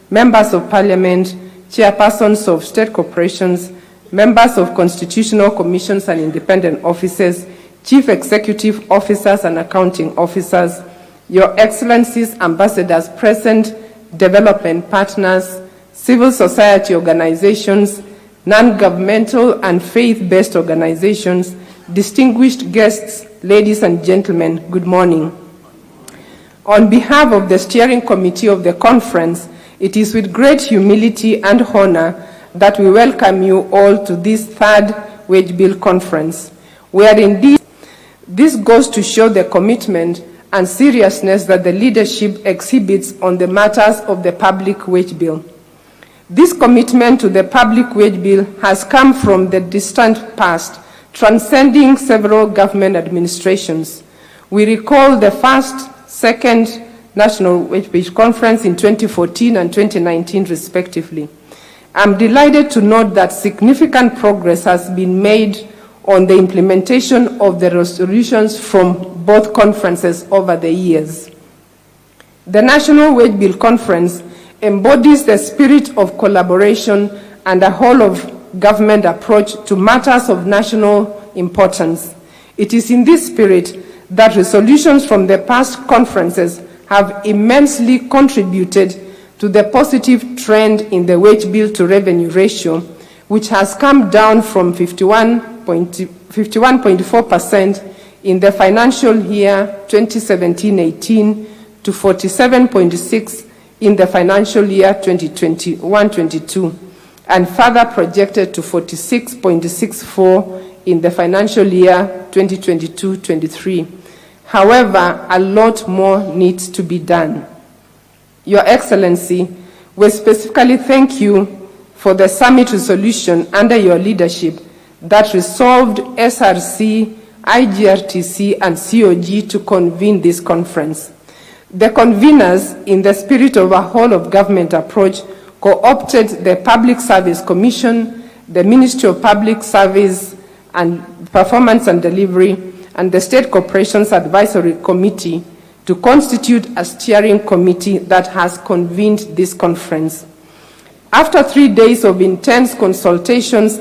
members of parliament, chairpersons of state corporations, members of constitutional commissions and independent offices, chief executive officers and accounting officers, Your Excellencies, ambassadors present, development partners, civil society organizations, non-governmental and faith-based organizations, distinguished guests, ladies and gentlemen, good morning. On behalf of the steering committee of the conference, it is with great humility and honor that we welcome you all to this third Wage Bill conference, where indeed this goes to show the commitment and seriousness that the leadership exhibits on the matters of the public wage bill. This commitment to the public wage bill has come from the distant past, transcending several government administrations. We recall the first, second National Wage Bill Conference in 2014 and 2019 respectively. I'm delighted to note that significant progress has been made on the implementation of the resolutions from both conferences over the years. The National Wage Bill Conference embodies the spirit of collaboration and a whole-of-government approach to matters of national importance. It is in this spirit that resolutions from the past conferences have immensely contributed to the positive trend in the wage bill to revenue ratio, which has come down from 51.4% in the financial year 2017-18 to 47.6% in the financial year 2021-22, and further projected to 46.64% in the financial year 2022-23. However, a lot more needs to be done. Your Excellency, we specifically thank you for the summit resolution under your leadership that resolved SRC, IGRTC, and COG to convene this conference. The conveners, in the spirit of a whole-of-government approach, co-opted the Public Service Commission, the Ministry of Public Service and Performance and Delivery, and the State Corporations Advisory Committee to constitute a steering committee that has convened this conference. After 3 days of intense consultations,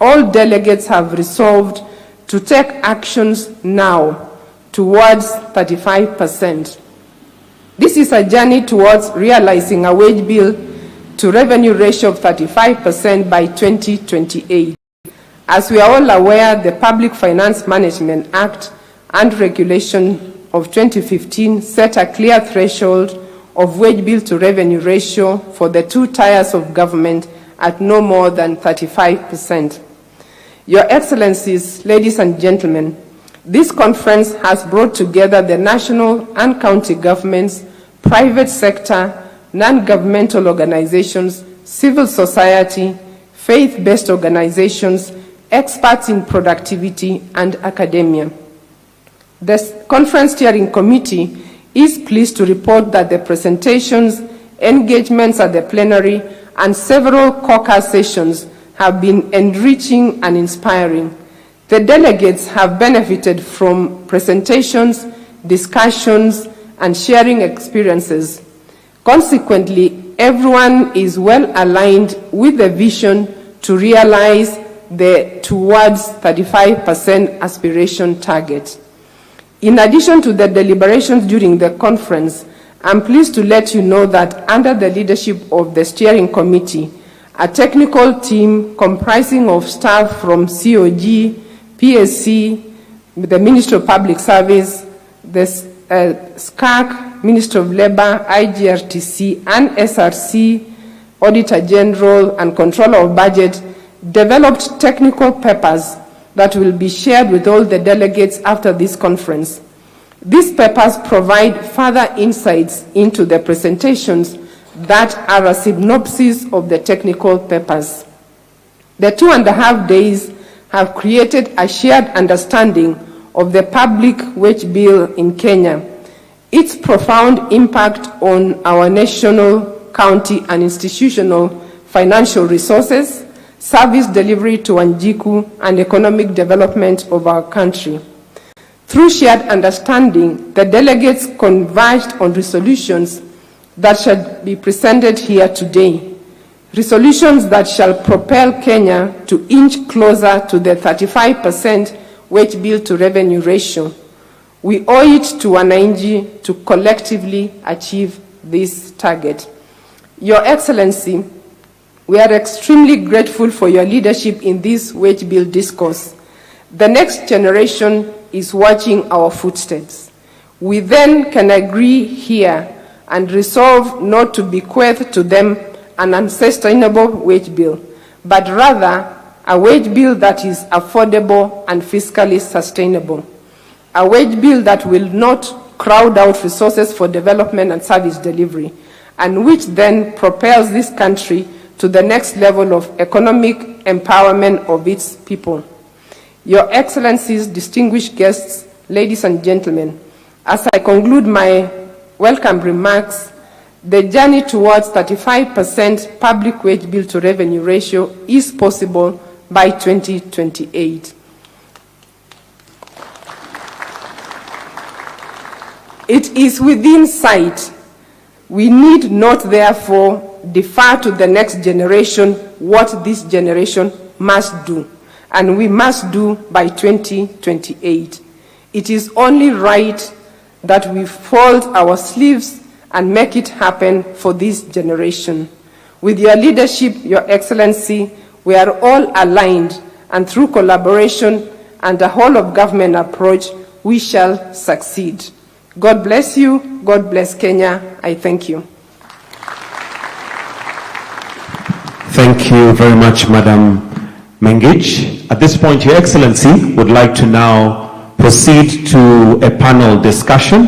all delegates have resolved to take actions now towards 35%. This is a journey towards realizing a wage bill to revenue ratio of 35% by 2028. As we are all aware, the Public Finance Management Act and Regulation of 2015 set a clear threshold of wage bill to revenue ratio for the two tiers of government at no more than 35%. Your Excellencies, ladies and gentlemen, this conference has brought together the national and county governments, private sector, non-governmental organizations, civil society, faith-based organizations, experts in productivity, and academia. The Conference Steering Committee is pleased to report that the presentations, engagements at the plenary, and several caucus sessions have been enriching and inspiring. The delegates have benefited from presentations, discussions, and sharing experiences. Consequently, everyone is well aligned with the vision to realize the towards 35% aspiration target. In addition to the deliberations during the conference, I'm pleased to let you know that under the leadership of the steering committee, a technical team comprising of staff from COG, PSC, the Ministry of Public Service, the SCAC, Ministry of Labor, IGRTC, and SRC, Auditor General, and Controller of Budget, developed technical papers that will be shared with all the delegates after this conference. These papers provide further insights into the presentations that are a synopsis of the technical papers. The 2.5 days have created a shared understanding of the public wage bill in Kenya, its profound impact on our national, county, and institutional financial resources, service delivery to Wanjiku, and economic development of our country. Through shared understanding, the delegates converged on resolutions that shall be presented here today. Resolutions that shall propel Kenya to inch closer to the 35% wage bill to revenue ratio. We owe it to wananchi to collectively achieve this target. Your Excellency, we are extremely grateful for your leadership in this wage bill discourse. The next generation is watching our footsteps. We then can agree here and resolve not to bequeath to them an unsustainable wage bill, but rather a wage bill that is affordable and fiscally sustainable. A wage bill that will not crowd out resources for development and service delivery, and which then propels this country to the next level of economic empowerment of its people. Your Excellencies, distinguished guests, ladies and gentlemen, as I conclude my welcome remarks, the journey towards 35% public wage bill to revenue ratio is possible by 2028. It is within sight. We need not, therefore, defer to the next generation what this generation must do, and we must do by 2028. It is only right that we fold our sleeves and make it happen for this generation. With your leadership, Your Excellency, we are all aligned, and through collaboration and a whole-of-government approach, we shall succeed. God bless you. God bless Kenya. I thank you. Thank you very much, Madam Mengich. At this point, Your Excellency would like to now proceed to a panel discussion,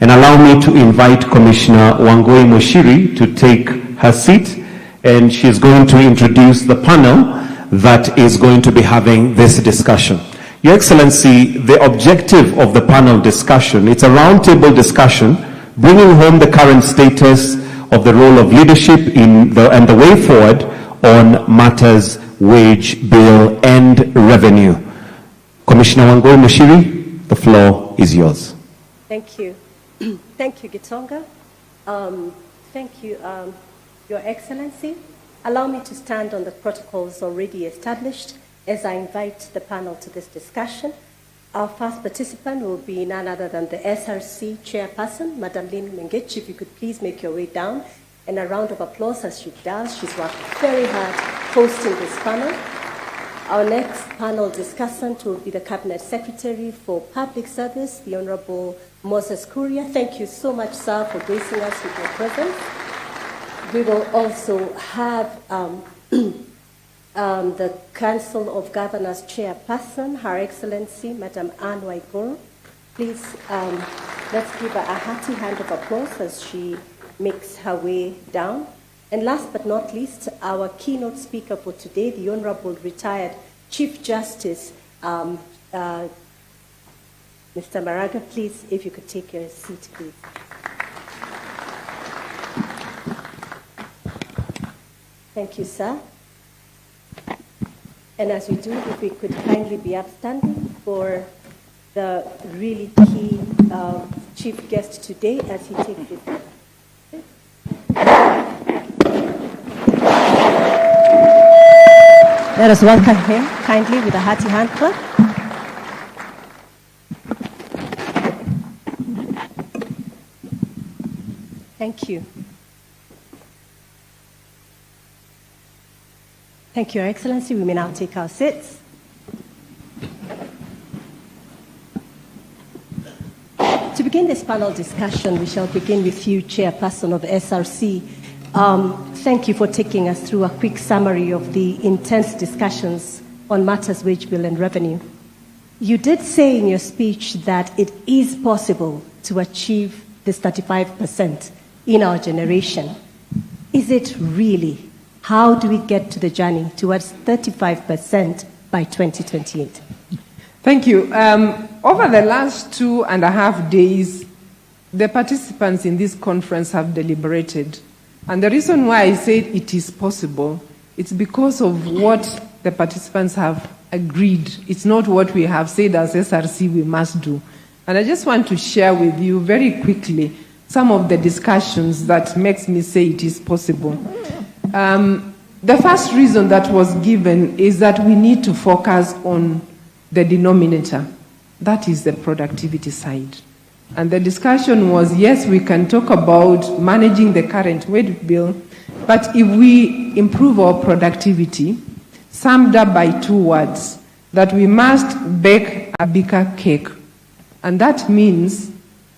and allow me to invite Commissioner Wangui Mushiri to take her seat, and she is going to introduce the panel that is going to be having this discussion. Your Excellency, the objective of the panel discussion, it's a roundtable discussion bringing home the current status of the role of leadership and the way forward on matters wage bill and revenue. Commissioner Wangui Mushiri, the floor is yours. Thank you. Thank you, Gitonga. Thank you, Your Excellency. Allow me to stand on the protocols already established as I invite the panel to this discussion. Our first participant will be none other than the SRC chairperson, Madam Lynn Mengich. If you could please make your way down, and a round of applause as she does. She's worked very hard hosting this panel. Our next panel discussant will be the Cabinet Secretary for Public Service, the Honorable Moses Kuria. Thank you so much, sir, for gracing us with your presence. We will also have the Council of Governors Chairperson, Her Excellency, Madam Anne Waiguru. Please, let's give her a hearty hand of applause as she makes her way down. And last but not least, our keynote speaker for today, the Honorable Retired Chief Justice, Mr. Maraga. Please, if you could take your seat, please. Thank you, sir. And as we do, if we could kindly be upstanding for the really key chief guest today as he takes his seat. Let us welcome him kindly with a hearty hand clap. Thank you. Thank you, Your Excellency. We may now take our seats. To begin this panel discussion, we shall begin with you, Chairperson of the SRC. Thank you for taking us through a quick summary of the intense discussions on matters wage bill and revenue. You did say in your speech that it is possible to achieve this 35% in our generation. Is it really? How do we get to the journey towards 35% by 2028? Thank you. Over the last 2.5 days, the participants in this conference have deliberated. And the reason why I said it is possible, it's because of what the participants have agreed. It's not what we have said as SRC we must do. And I just want to share with you very quickly some of the discussions that makes me say it is possible. The first reason that was given is that we need to focus on the denominator. That is the productivity side. And the discussion was, yes, we can talk about managing the current wage bill, but if we improve our productivity, summed up by 2 words, that we must bake a bigger cake. And that means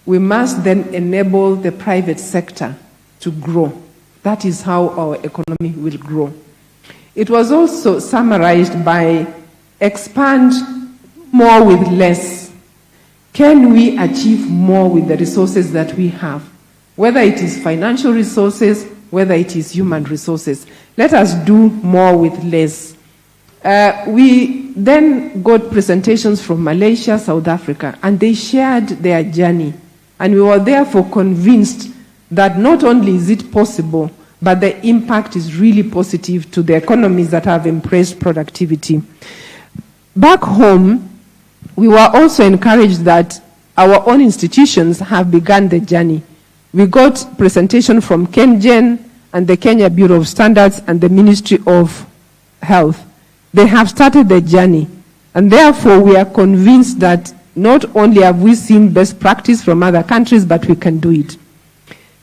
we must then enable the private sector to grow. That is how our economy will grow. It was also summarized by expand more with less. Can we achieve more with the resources that we have? Whether it is financial resources, whether it is human resources. Let us do more with less. We then got presentations from Malaysia, South Africa, and they shared their journey. And we were therefore convinced that not only is it possible, but the impact is really positive to the economies that have embraced productivity. Back home, we were also encouraged that our own institutions have begun the journey. We got presentation from KenGen and the Kenya Bureau of Standards and the Ministry of Health. They have started the journey, and therefore we are convinced that not only have we seen best practice from other countries, but we can do it.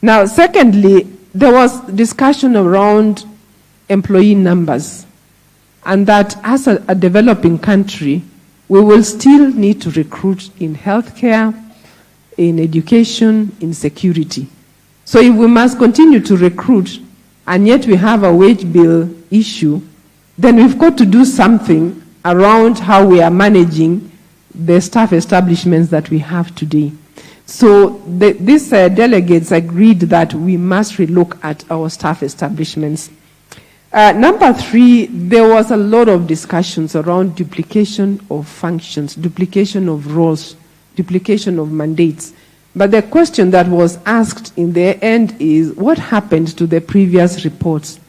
Now, secondly, there was discussion around employee numbers, and that as a developing country, we will still need to recruit in healthcare, in education, in security. So if we must continue to recruit, and yet we have a wage bill issue, then we've got to do something around how we are managing the staff establishments that we have today. So these delegates agreed that we must relook at our staff establishments. Number 3, there was a lot of discussions around duplication of functions, duplication of roles, duplication of mandates. But the question that was asked in the end is, what happened to the previous reports?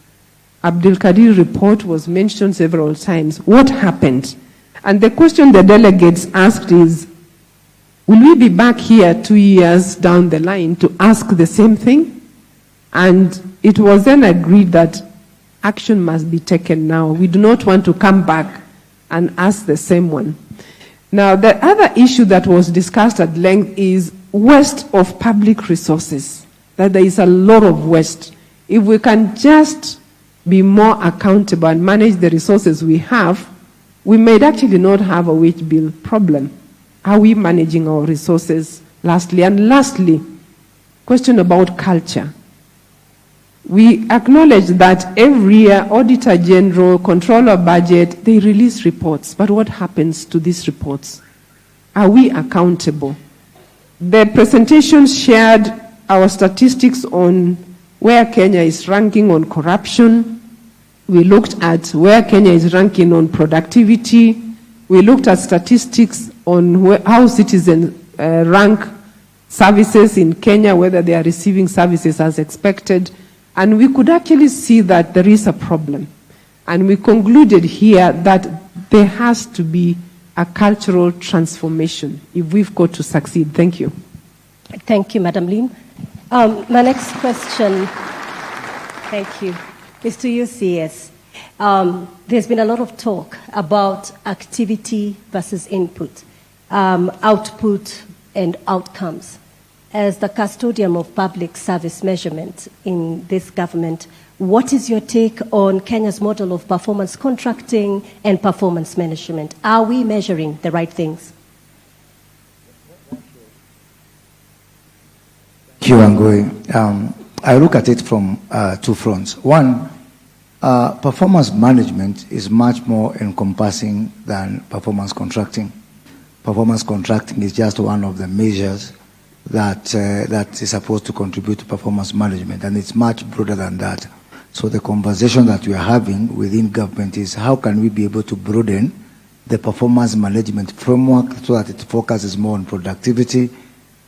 Abdul Kadir report was mentioned several times. What happened? And the question the delegates asked is, will we be back here 2 years down the line to ask the same thing? And it was then agreed that action must be taken now. We do not want to come back and ask the same one. Now, the other issue that was discussed at length is waste of public resources, that there is a lot of waste. If we can just be more accountable and manage the resources we have, we may actually not have a wage bill problem. Are we managing our resources? Lastly, question about culture. We acknowledge that every year, Auditor General, Controller Budget, they release reports. But what happens to these reports? Are we accountable? The presentation shared our statistics on where Kenya is ranking on corruption. We looked at where Kenya is ranking on productivity. We looked at statistics on how citizens rank services in Kenya, whether they are receiving services as expected. And we could actually see that there is a problem. And we concluded here that there has to be a cultural transformation if we've got to succeed. Thank you. Thank you, Madam Lim. My next question, thank you, is to you, CS. There's been a lot of talk about activity versus input, output and outcomes. As the custodian of public service measurement in this government, what is your take on Kenya's model of performance contracting and performance management? Are we measuring the right things? Thank you, Wangui. I look at it from 2 fronts. One, performance management is much more encompassing than performance contracting. Performance contracting is just one of the measures that is supposed to contribute to performance management, and it's much broader than that. So the conversation that we are having within government is how can we be able to broaden the performance management framework so that it focuses more on productivity,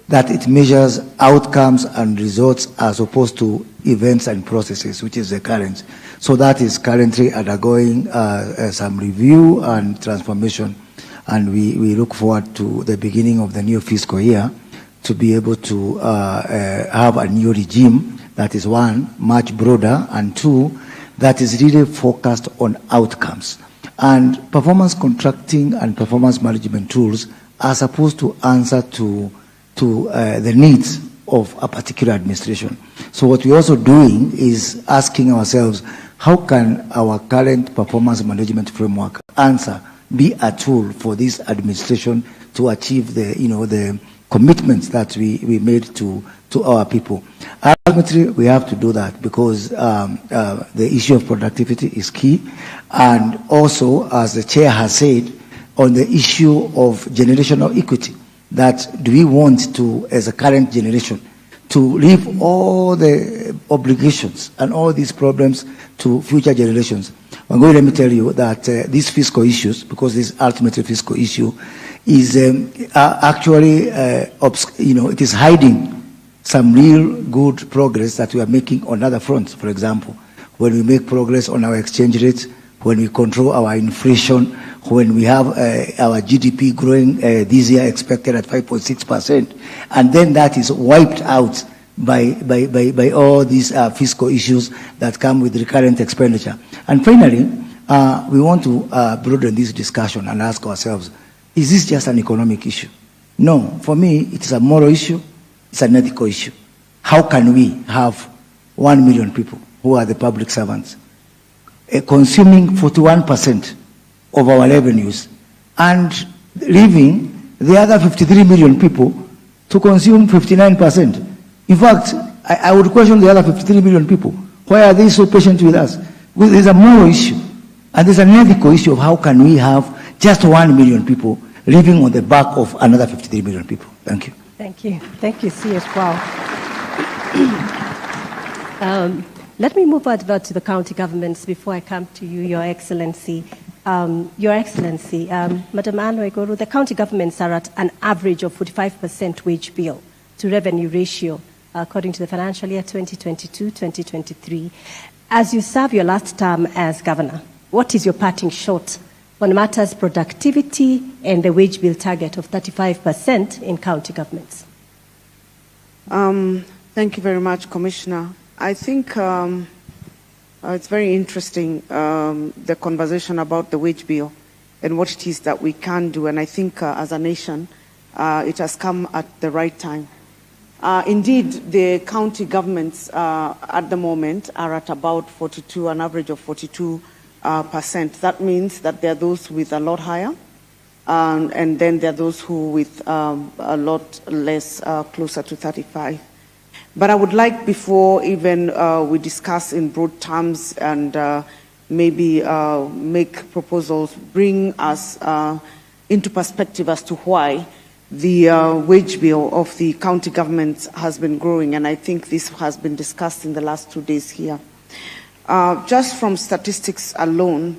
that it measures outcomes and results as opposed to events and processes, which is the current. So that is currently undergoing some review and transformation, and we look forward to the beginning of the new fiscal year to be able to have a new regime that is, one, much broader, and two, that is really focused on outcomes. And performance contracting and performance management tools are supposed to answer to the needs of a particular administration. So what we're also doing is asking ourselves, how can our current performance management framework be a tool for this administration to achieve the commitments that we made to our people? Ultimately, we have to do that because the issue of productivity is key. And also, as the chair has said, on the issue of generational equity, that do we want to, as a current generation, to leave all the obligations and all these problems to future generations? Wangui, let me tell you that these fiscal issues, because this ultimately fiscal issue, is actually, it is hiding some real good progress that we are making on other fronts. For example, when we make progress on our exchange rates, when we control our inflation, when we have our GDP growing this year expected at 5.6%, and then that is wiped out by all these fiscal issues that come with recurrent expenditure. And finally, we want to broaden this discussion and ask ourselves, is this just an economic issue? No, for me, it is a moral issue, it's an ethical issue. How can we have 1 million people who are the public servants consuming 41% of our revenues and leaving the other 53 million people to consume 59%? In fact, I would question the other 53 million people. Why are they so patient with us? Well, there's a moral issue and there's an ethical issue of how can we have just 1 million people living on the back of another 53 million people. Thank you. Thank you. Thank you, CS. Wow. Let me move over to the county governments before I come to you, Your Excellency. Your Excellency, Madam Anne Waiguru, the county governments are at an average of 45% wage bill to revenue ratio, according to the financial year 2022-2023. As you serve your last term as governor, what is your parting shot on matters productivity and the wage bill target of 35% in county governments? Thank you very much, Commissioner. I think it's very interesting, the conversation about the wage bill and what it is that we can do. And I think as a nation, it has come at the right time. Indeed, the county governments at the moment are at about an average of 42%. That means that there are those with a lot higher, and then there are those who with a lot less, closer to 35. But I would like, before even we discuss in broad terms and maybe make proposals, bring us into perspective as to why the wage bill of the county governments has been growing. And I think this has been discussed in the last 2 days here. Just from statistics alone,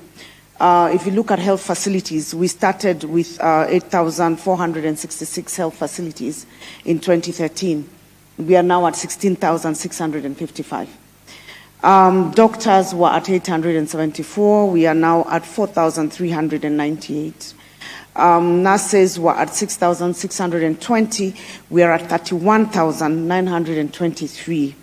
if you look at health facilities, we started with 8,466 health facilities in 2013. We are now at 16,655. Doctors were at 874. We are now at 4,398. Nurses were at 6,620. We are at 31,923.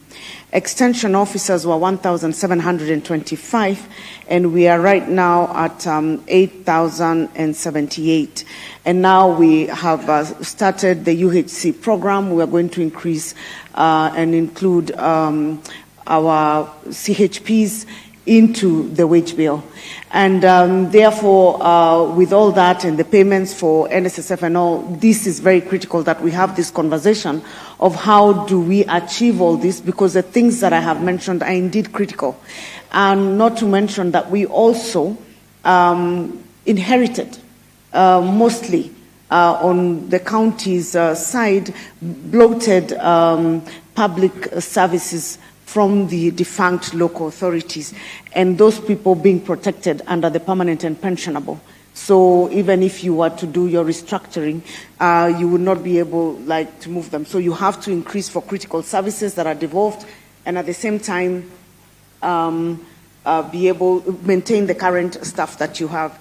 Extension officers were 1,725, and we are right now at 8,078. And now we have started the UHC program. We are going to increase and include our CHPs into the wage bill. And therefore, with all that and the payments for NSSF and all, this is very critical that we have this conversation of how do we achieve all this, because the things that I have mentioned are indeed critical. And not to mention that we also inherited mostly on the county's side bloated public services from the defunct local authorities, and those people being protected under the permanent and pensionable. So even if you were to do your restructuring, you would not be able to move them. So you have to increase for critical services that are devolved, and at the same time be able to maintain the current staff that you have.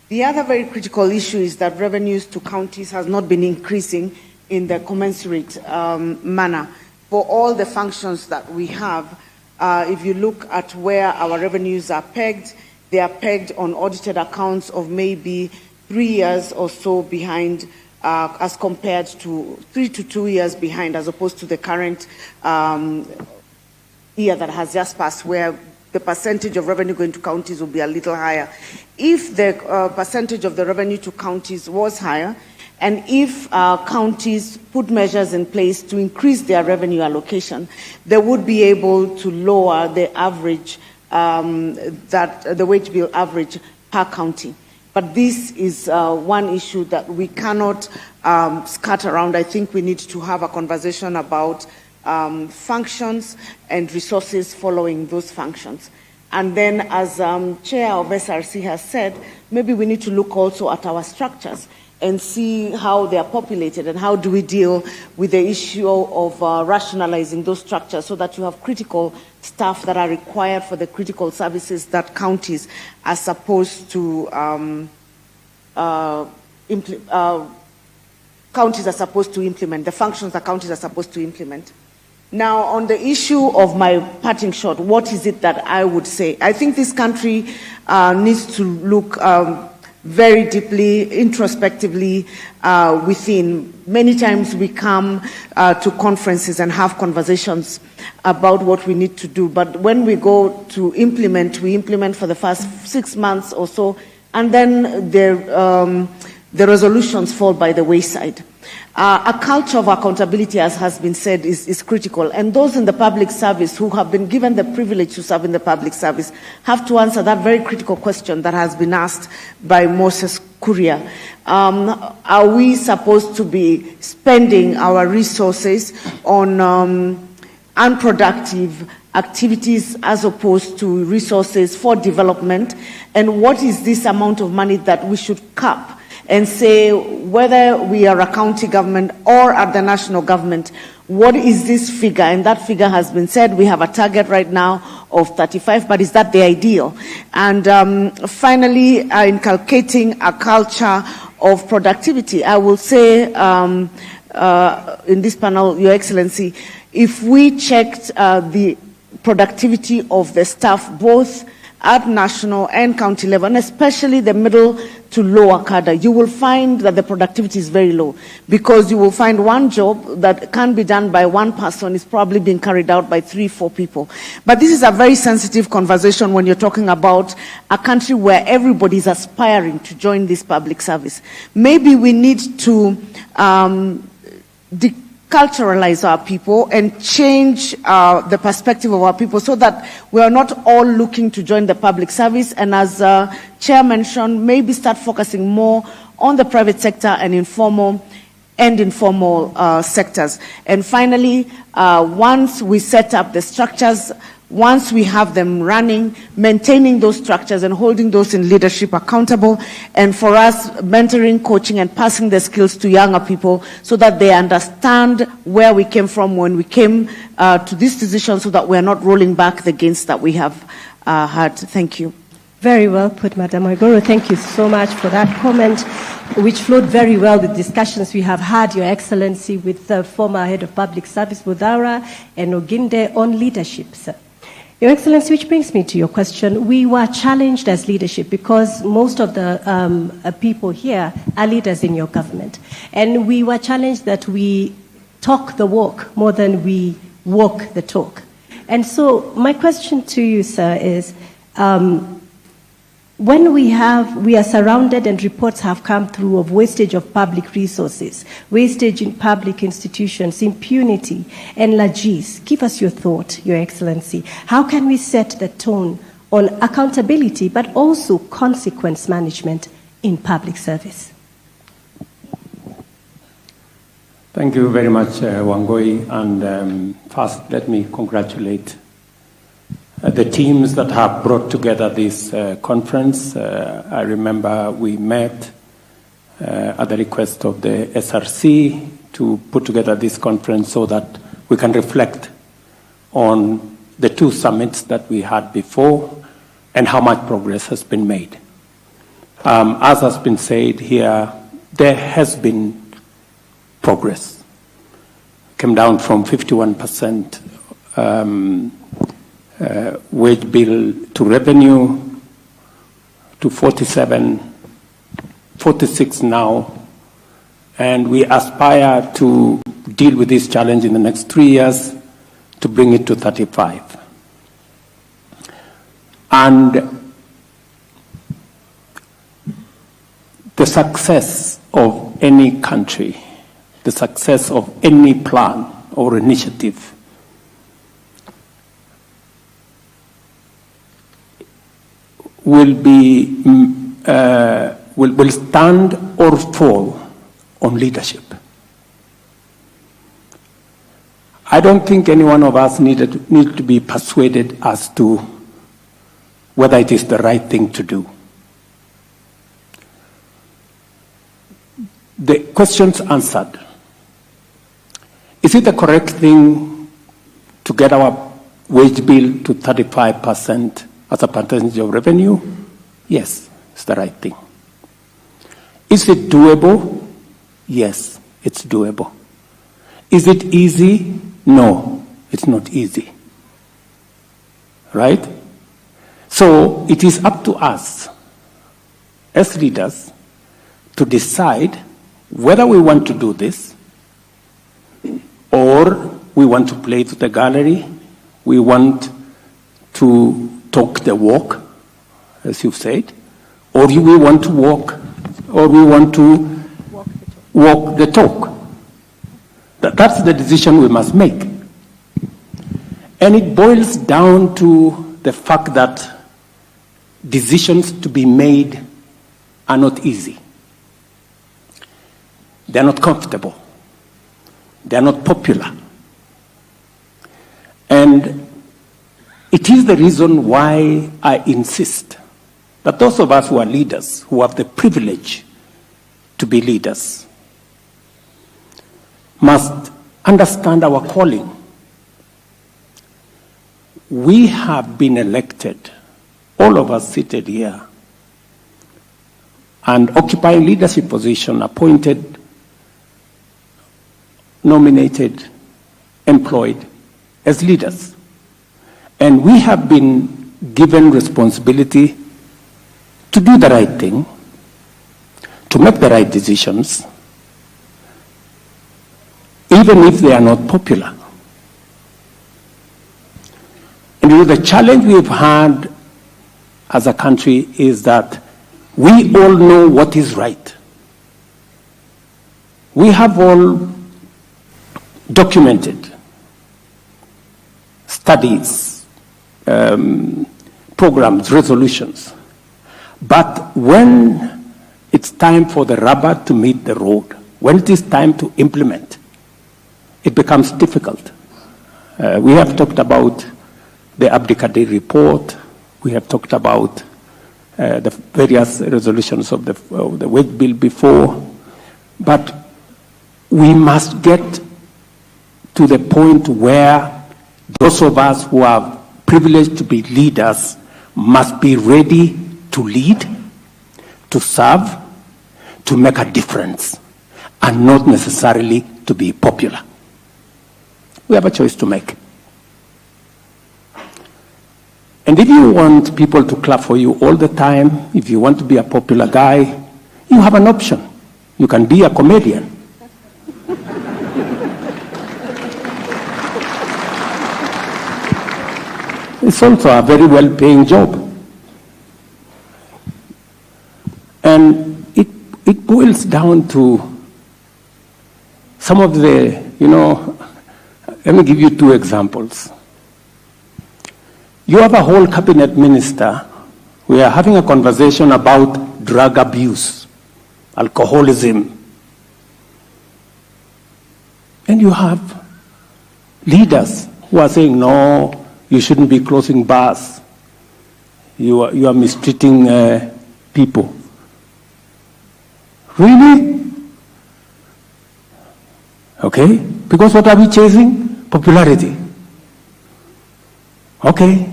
The other very critical issue is that revenues to counties has not been increasing in the commensurate manner for all the functions that we have. If you look at where our revenues are pegged, they are pegged on audited accounts of maybe 3 years or so behind, as compared to 3 to 2 years behind, as opposed to the current year that has just passed, where the percentage of revenue going to counties will be a little higher. If the percentage of the revenue to counties was higher, and if counties put measures in place to increase their revenue allocation, they would be able to lower the average, the wage bill average per county. But this is one issue that we cannot skirt around. I think we need to have a conversation about functions and resources following those functions. And then, as Chair of SRC has said, maybe we need to look also at our structures and see how they are populated and how do we deal with the issue of rationalizing those structures so that you have critical staff that are required for the critical services that counties are supposed to implement, the functions that counties are supposed to implement. Now, on the issue of my parting shot, what is it that I would say? I think this country needs to look very deeply, introspectively within. Many times we come to conferences and have conversations about what we need to do, but when we go to implement, we implement for the first 6 months or so, and then the resolutions fall by the wayside. A culture of accountability, as has been said, is critical. And those in the public service who have been given the privilege to serve in the public service have to answer that very critical question that has been asked by Moses Kuria. Are we supposed to be spending our resources on unproductive activities as opposed to resources for development? And what is this amount of money that we should cap and say, whether we are a county government or at the national government, what is this figure? And that figure has been said. We have a target right now of 35, but is that the ideal? And finally, inculcating a culture of productivity. I will say in this panel, Your Excellency, if we checked the productivity of the staff, both at national and county level, and especially the middle to lower cadre, you will find that the productivity is very low, because you will find one job that can be done by one person is probably being carried out by 3-4 people. But this is a very sensitive conversation when you're talking about a country where everybody is aspiring to join this public service. Maybe we need to culturalize our people and change the perspective of our people so that we are not all looking to join the public service, and as Chair mentioned, maybe start focusing more on the private sector and informal sectors. And finally, once we set up the structures, once we have them running, maintaining those structures and holding those in leadership accountable, and for us, mentoring, coaching, and passing the skills to younger people so that they understand where we came from when we came to this decision, so that we are not rolling back the gains that we have had. Thank you. Very well put, Madam Waiguru. Thank you so much for that comment, which flowed very well with discussions we have had, Your Excellency, with the former Head of Public Service, Budhaura, and Oginde on leadership, sir. Your Excellency, which brings me to your question. We were challenged as leadership because most of the people here are leaders in your government. And we were challenged that we talk the walk more than we walk the talk. And so my question to you, sir, is when we are surrounded and reports have come through of wastage of public resources, wastage in public institutions, impunity, and lagis, give us your thought, Your Excellency. How can we set the tone on accountability but also consequence management in public service? Thank you very much, Wangoi. And first, let me congratulate the teams that have brought together this conference. I remember we met at the request of the SRC to put together this conference so that we can reflect on the 2 summits that we had before and how much progress has been made. As has been said here, there has been progress. came down from 51% wage bill to revenue to 46 now, and we aspire to deal with this challenge in the next 3 years to bring it to 35. And the success of any country, the success of any plan or initiative will stand or fall on leadership. I don't think any one of us need to be persuaded as to whether it is the right thing to do. The questions answered. Is it the correct thing to get our wage bill to 35% as a percentage of revenue? Yes, it's the right thing. Is it doable? Yes, it's doable. Is it easy? No, it's not easy. Right? So it is up to us as leaders to decide whether we want to do this or we want to play to the gallery, we want to talk the walk, as you've said, or we want to walk, or we want to walk the talk. That's the decision we must make. And it boils down to the fact that decisions to be made are not easy. They're not comfortable. They're not popular. And it is the reason why I insist that those of us who are leaders, who have the privilege to be leaders, must understand our calling. We have been elected, all of us seated here, and occupying leadership position, appointed, nominated, employed as leaders. And we have been given responsibility to do the right thing, to make the right decisions, even if they are not popular. And the challenge we've had as a country is that we all know what is right. We have all documented studies, programs, resolutions. But when it's time for the rubber to meet the road, when it is time to implement, it becomes difficult. We have talked about the Abdikadir report. We have talked about the various resolutions of the wage bill before. But we must get to the point where those of us who are privileged to be leaders must be ready to lead, to serve, to make a difference, and not necessarily to be popular. We have a choice to make. And if you want people to clap for you all the time, if you want to be a popular guy, you have an option. You can be a comedian. It's also a very well-paying job. And it boils down to some of the, let me give you two examples. You have a whole cabinet minister. We are having a conversation about drug abuse, alcoholism. And you have leaders who are saying, no, you shouldn't be closing bars. You are mistreating people. Really? Okay. Because what are we chasing? Popularity. Okay.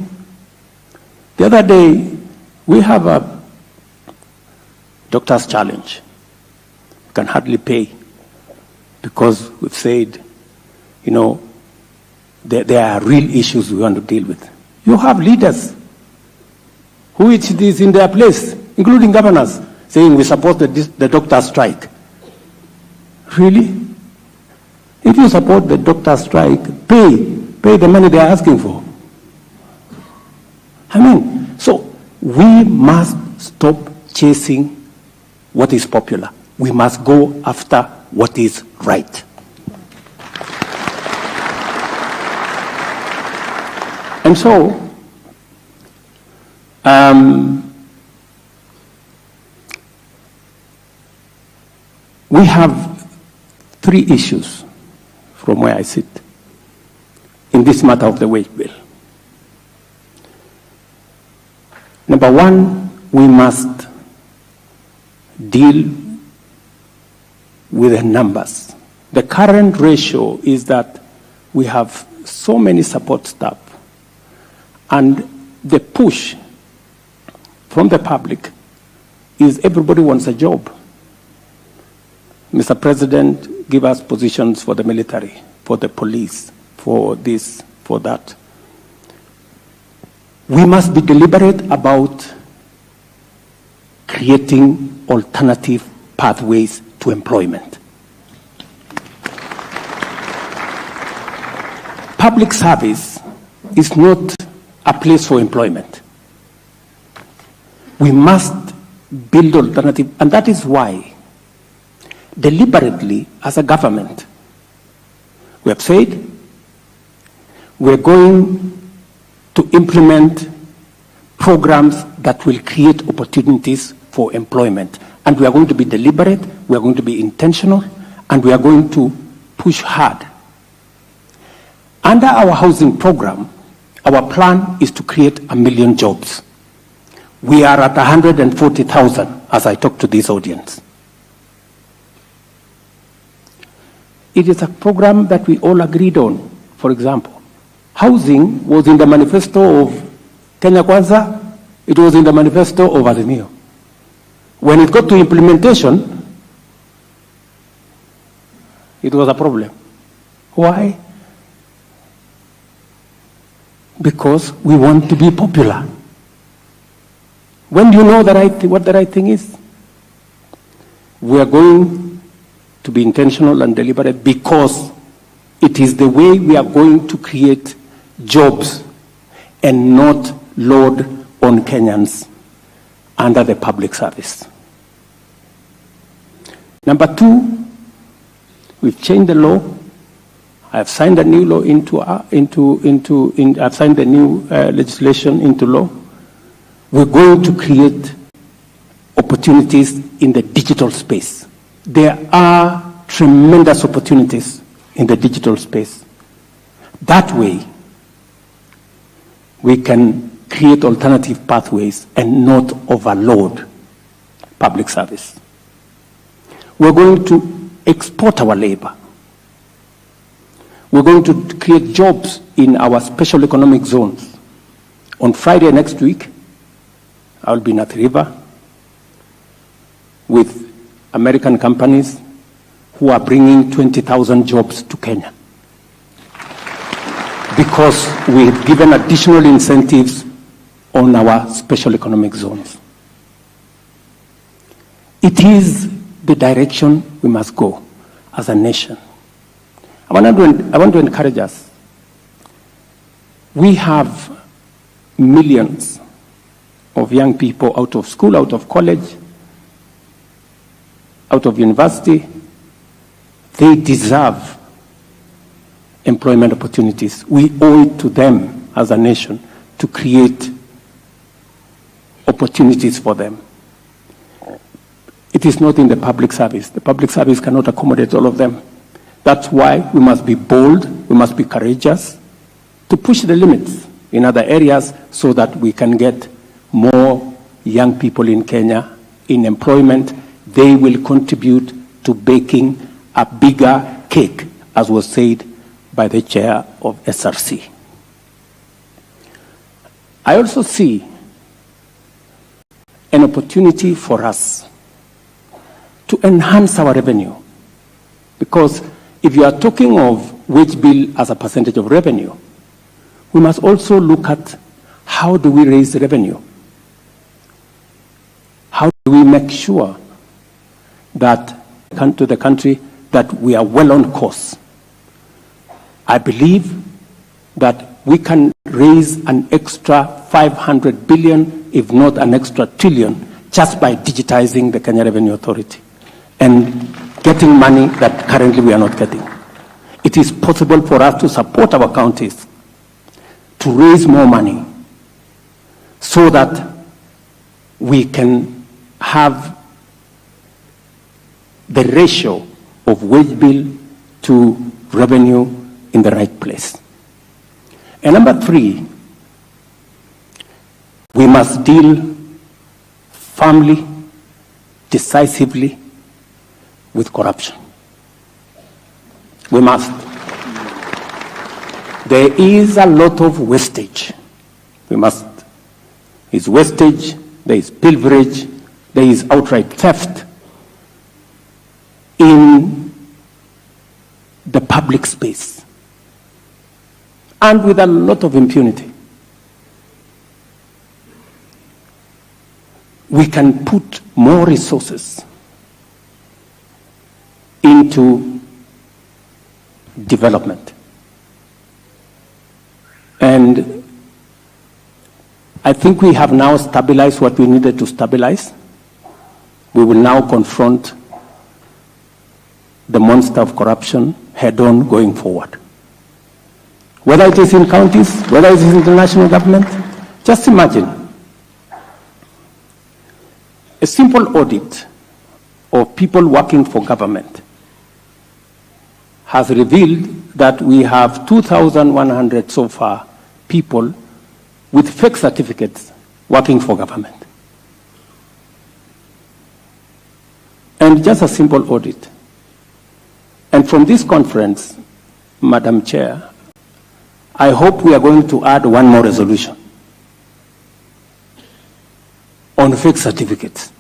The other day, we have a doctor's challenge. You can hardly pay because we've said you know, there are real issues we want to deal with. You have leaders who it is in their place, including governors, saying we support the doctor strike. Really? If you support the doctor strike, pay the money they are asking for. I mean, so we must stop chasing what is popular. We must go after what is right. And so, we have 3 issues from where I sit in this matter of the wage bill. Number 1, we must deal with the numbers. The current ratio is that we have so many support staff, and the push from the public is everybody wants a job. Mr. President, give us positions for the military, for the police, for this, for that. We must be deliberate about creating alternative pathways to employment. Public service is not a place for employment. We must build alternative, and that is why, deliberately, as a government, we have said we're going to implement programs that will create opportunities for employment. And we are going to be deliberate, we are going to be intentional, and we are going to push hard. Under our housing program, our plan is to create 1 million jobs. We are at 140,000 as I talk to this audience. It is a program that we all agreed on. For example, housing was in the manifesto of Kenya Kwanza, it was in the manifesto of Azimio. When it got to implementation, it was a problem. Why? Because we want to be popular. When do you know what the right thing is? We are going to be intentional and deliberate because it is the way we are going to create jobs and not load on Kenyans under the public service. Number 2, we've changed the law. I've signed a new law I've signed the new legislation into law. We're going to create opportunities in the digital space. There are tremendous opportunities in the digital space. That way, we can create alternative pathways and not overload public service. We're going to export our labor. We're going to create jobs in our special economic zones. On Friday next week, I'll be in Athi River with American companies who are bringing 20,000 jobs to Kenya because we've given additional incentives on our special economic zones. It is the direction we must go as a nation. I want to encourage us. We have millions of young people out of school, out of college, out of university. They deserve employment opportunities. We owe it to them as a nation to create opportunities for them. It is not in the public service. The public service cannot accommodate all of them. That's why we must be bold, we must be courageous to push the limits in other areas so that we can get more young people in Kenya in employment. They will contribute to baking a bigger cake, as was said by the chair of SRC. I also see an opportunity for us to enhance our revenue, because if you are talking of wage bill as a percentage of revenue, we must also look at how do we raise revenue? How do we make sure that to the country that we are well on course? I believe that we can raise an extra 500 billion, if not an extra trillion, just by digitizing the Kenya Revenue Authority and getting money that currently we are not getting. It is possible for us to support our counties to raise more money so that we can have the ratio of wage bill to revenue in the right place. And number three, we must deal firmly, decisively with corruption. We must. There is a lot of wastage. We must. There is wastage, there is pilferage, there is outright theft in the public space, and with a lot of impunity. We can put more resources into development. And I think we have now stabilized what we needed to stabilize. We will now confront the monster of corruption head-on going forward. Whether it is in counties, whether it is in the national government, just imagine a simple audit of people working for government has revealed that we have 2,100 so far people with fake certificates working for government. And just a simple audit. And from this conference, Madam Chair, I hope we are going to add one more resolution on fake certificates.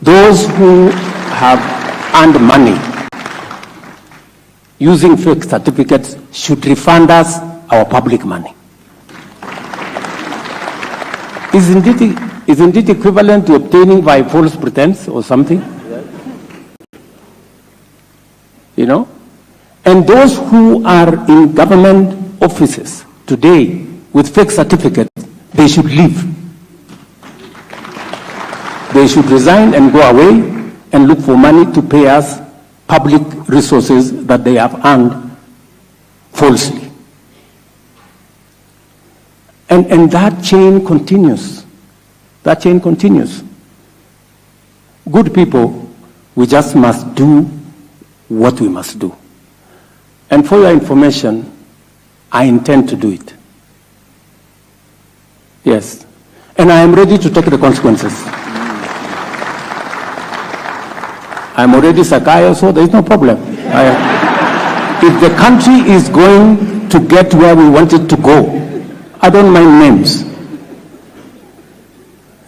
Those who have earned money using fake certificates should refund us our public money. Isn't it equivalent to obtaining by false pretense or something? You know? And those who are in government offices today with fake certificates, they should leave. They should resign and go away and look for money to pay us public resources that they have earned falsely. And that chain continues. That chain continues. Good people, we just must do what we must do. And for your information, I intend to do it. Yes. And I am ready to take the consequences. I'm already Sakaya, so there is no problem. If the country is going to get where we want it to go, I don't mind names.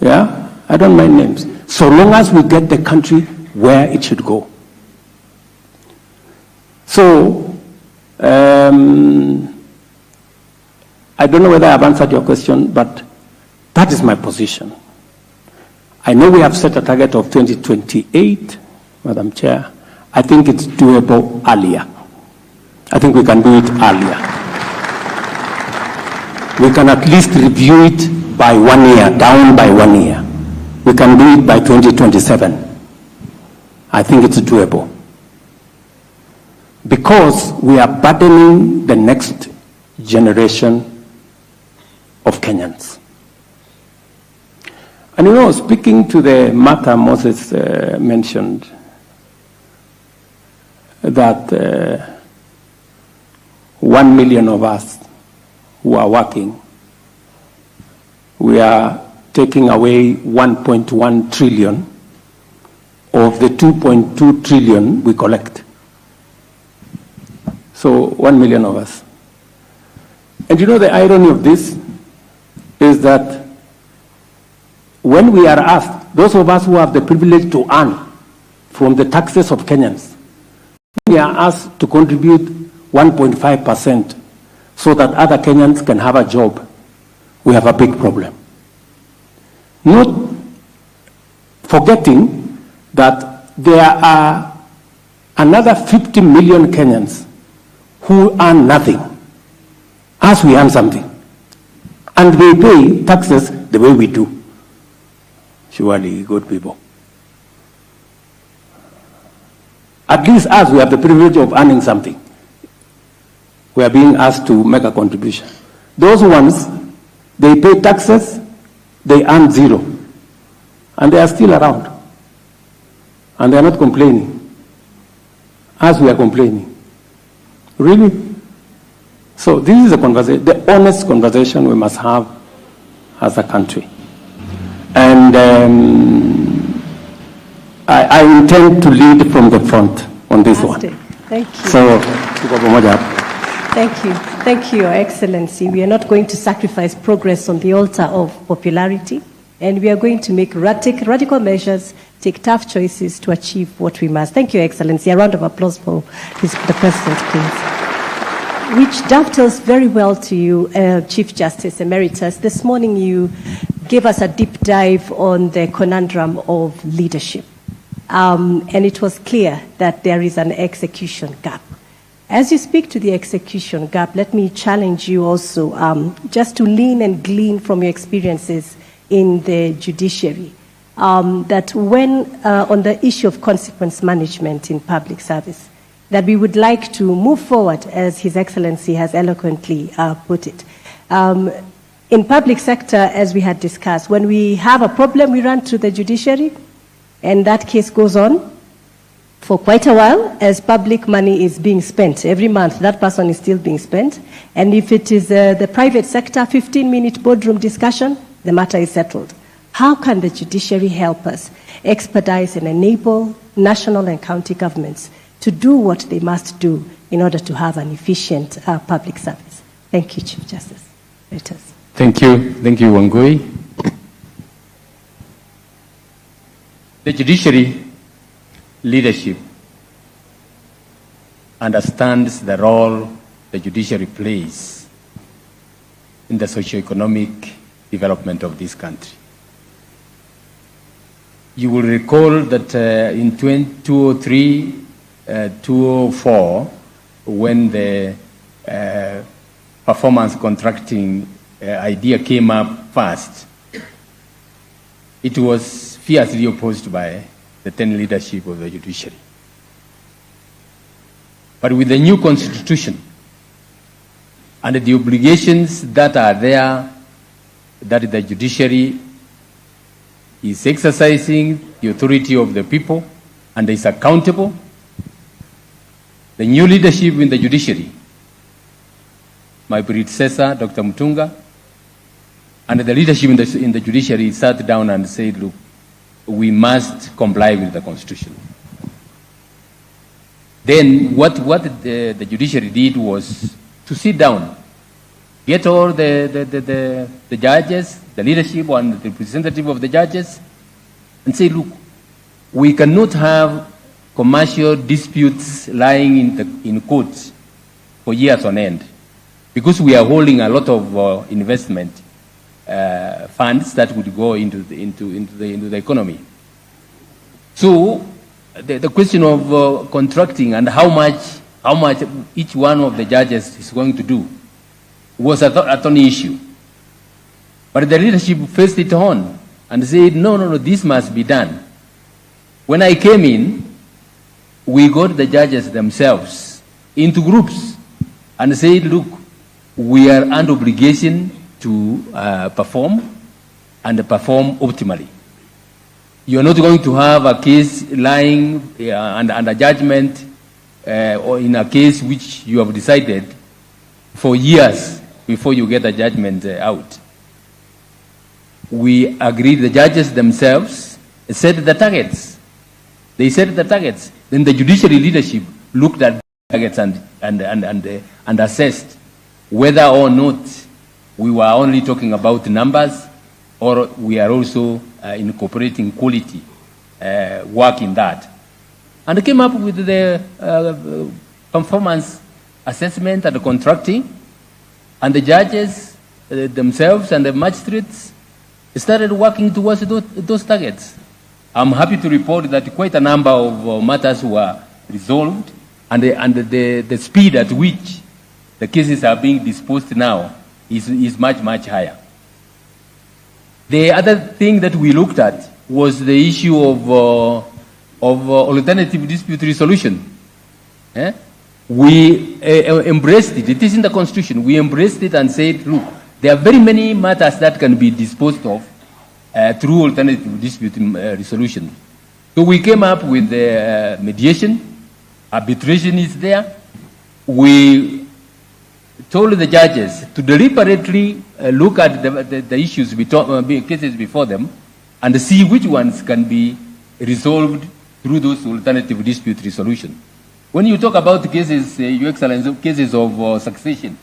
Yeah? I don't mind names. So long as we get the country where it should go. So, I don't know whether I've answered your question, but that is my position. I know we have set a target of 2028, Madam Chair. I think it's doable earlier. I think we can do it earlier. We can at least review it by 1 year, down by 1 year. We can do it by 2027. I think it's doable. Because we are burdening the next generation of Kenyans. And you know, speaking to the matter Moses mentioned, that 1 million of us who are working, we are taking away 1.1 trillion of the 2.2 trillion we collect. So 1 million of us. And you know the irony of this is that when we are asked, those of us who have the privilege to earn from the taxes of Kenyans, are asked to contribute 1.5% so that other Kenyans can have a job, we have a big problem. Not forgetting that there are another 50 million Kenyans who earn nothing, as we earn something. And they pay taxes the way we do. Surely, good people. At least us, we have the privilege of earning something. We are being asked to make a contribution. Those ones, they pay taxes, they earn zero. And they are still around. And they are not complaining. As we are complaining. Really? So this is a conversation, the honest conversation we must have as a country. And I intend to lead from the front on this one. Thank you. So, Thank you, Your Excellency. We are not going to sacrifice progress on the altar of popularity, and we are going to make radical measures, take tough choices to achieve what we must. Thank you, Your Excellency. A round of applause for the President, please. Which dovetails very well to you, Chief Justice Emeritus. This morning you gave us a deep dive on the conundrum of leadership. And it was clear that there is an execution gap. As you speak to the execution gap, let me challenge you also just to lean and glean from your experiences in the judiciary, that when on the issue of consequence management in public service, that we would like to move forward, as His Excellency has eloquently put it. In public sector, as we had discussed, when we have a problem, we run to the judiciary, and that case goes on for quite a while as public money is being spent. Every month, that person is still being spent. And if it is the private sector, 15-minute boardroom discussion, the matter is settled. How can the judiciary help us expedite and enable national and county governments to do what they must do in order to have an efficient public service? Thank you, Chief Justice. Thank you, Wangui. The judiciary leadership understands the role the judiciary plays in the socio-economic development of this country. You will recall that in 2003, 2004, when the performance contracting idea came up first, it was fiercely opposed by the then leadership of the judiciary. But with the new constitution and the obligations that are there, that the judiciary is exercising the authority of the people and is accountable, the new leadership in the judiciary, my predecessor, Dr. Mutunga, and the leadership in the judiciary sat down and said, look, we must comply with the Constitution. Then what the judiciary did was to sit down, get all the judges, the leadership and the representative of the judges, and say, look, we cannot have commercial disputes lying in courts for years on end, because we are holding a lot of investment funds that would go into the economy. So the question of contracting and how much each one of the judges is going to do was a thorny issue. But the leadership faced it on and said, no, this must be done. When I came in, we got the judges themselves into groups and said, look, we are under obligation to perform and perform optimally. You are not going to have a case lying under judgment or in a case which you have decided for years before you get a judgment out. We agreed, the judges themselves set the targets. They set the targets. Then the judiciary leadership looked at the targets and assessed whether or not we were only talking about numbers or we are also incorporating quality work in that. and came up with the performance assessment and contracting, and the judges themselves and the magistrates started working towards those targets. I'm happy to report that quite a number of matters were resolved, and the speed at which the cases are being disposed now is much, much higher. The other thing that we looked at was the issue of alternative dispute resolution. We embraced it. It is in the Constitution. We embraced it and said, look, there are very many matters that can be disposed of through alternative dispute resolution. So we came up with mediation. Arbitration is there. We told the judges to deliberately look at the issues, cases before them, and see which ones can be resolved through those alternative dispute resolution. When you talk about cases, Your Excellency, cases of succession,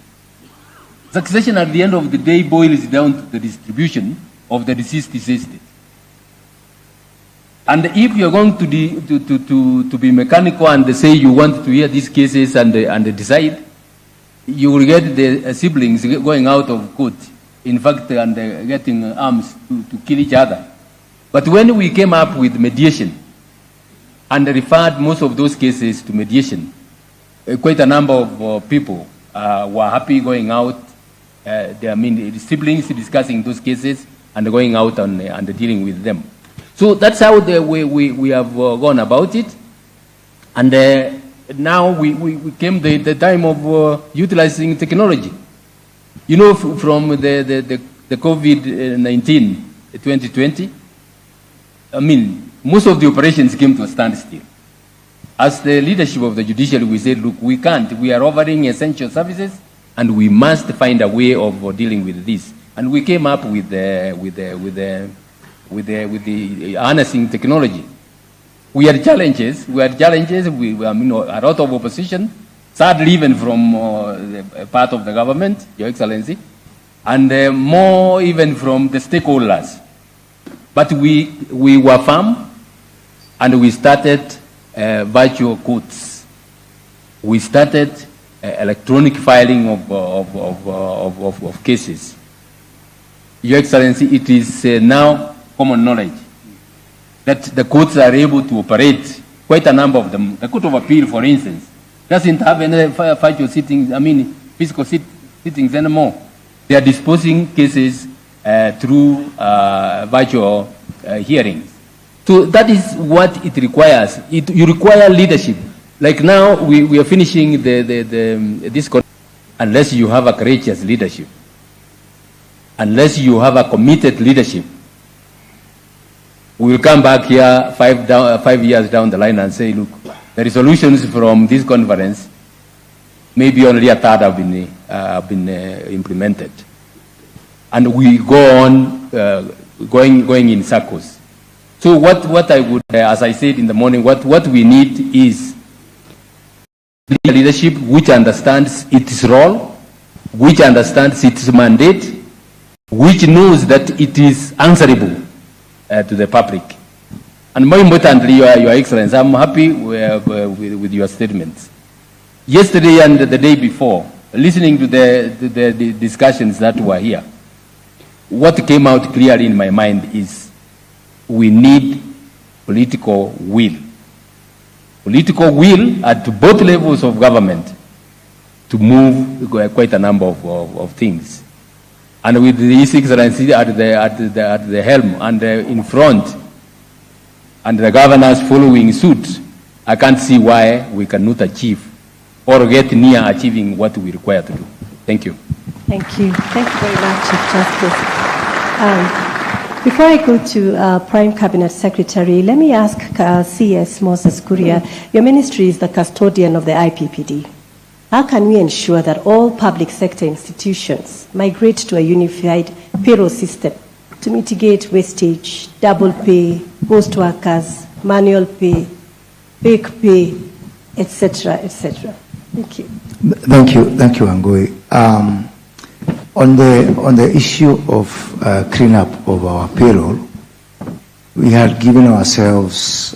succession at the end of the day boils down to the distribution of the deceased estate. And if you're going to be mechanical and say you want to hear these cases and decide, you will get the siblings going out of court, in fact, and getting arms to kill each other. But when we came up with mediation and referred most of those cases to mediation, quite a number of people were happy going out. The siblings discussing those cases and going out and dealing with them. So that's how we have gone about it. And now we came the time of utilizing technology. You know, from the COVID-19, 2020, most of the operations came to a standstill. As the leadership of the judiciary, we said, look, we can't. We are offering essential services, and we must find a way of dealing with this. And we came up with the harnessing technology. We had challenges. We, a lot of opposition, sadly even from part of the government, Your Excellency, and more even from the stakeholders. But we were firm, and we started virtual courts. We started electronic filing of cases. Your Excellency, it is now common knowledge that the courts are able to operate, quite a number of them. The Court of Appeal, for instance, doesn't have any virtual sittings, physical sittings anymore. They are disposing cases through virtual hearings. So that is what it requires. You require leadership. Like now, we are finishing this unless you have a courageous leadership, unless you have a committed leadership. We will come back here 5 years down the line and say, look, the resolutions from this conference, maybe only a third have been implemented. And we go on going in circles. So what I would, as I said in the morning, what we need is leadership which understands its role, which understands its mandate, which knows that it is answerable to the public. And more importantly, Your Excellency, I'm happy with your statements. Yesterday and the day before, listening to the discussions that were here, what came out clearly in my mind is we need political will. Political will at both levels of government to move quite a number of things. And with the His Excellency at the helm and in front, and the governors following suit, I can't see why we cannot achieve or get near achieving what we require to do. Thank you. Thank you. Thank you very much, Chief Justice. Before I go to Prime Cabinet Secretary, let me ask CS Moses Kuria. Your ministry is the custodian of the IPPD. How can we ensure that all public sector institutions migrate to a unified payroll system to mitigate wastage, double pay, ghost workers, manual pay, fake pay, etc., etc.? Thank you. Thank you, Wangui. On the issue of cleanup of our payroll, we had given ourselves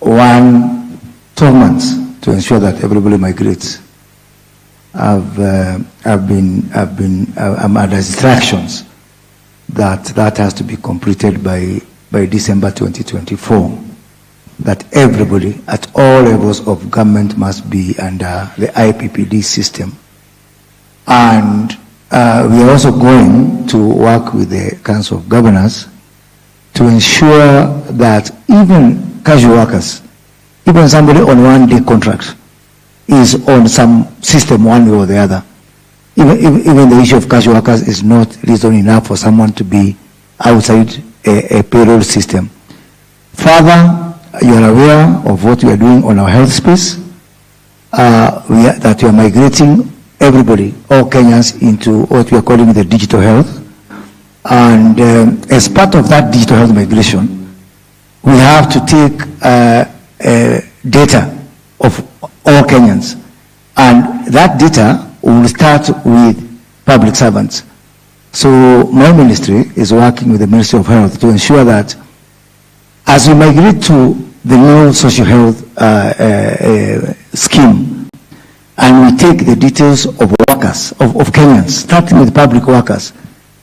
12 months to ensure that everybody migrates. I'm under instructions that has to be completed by December 2024. That everybody at all levels of government must be under the IPPD system. And we are also going to work with the Council of Governors to ensure that even casual workers, even somebody on one-day contract, is on some system one way or the other. Even the issue of casual workers is not reason enough for someone to be outside a payroll system. Further, you are aware of what we are doing on our health space, that we are migrating everybody, all Kenyans, into what we are calling the digital health. And as part of that digital health migration, we have to take data of all Kenyans. And that data will start with public servants. So my ministry is working with the Ministry of Health to ensure that as we migrate to the new social health scheme, and we take the details of workers, of Kenyans, starting with public workers,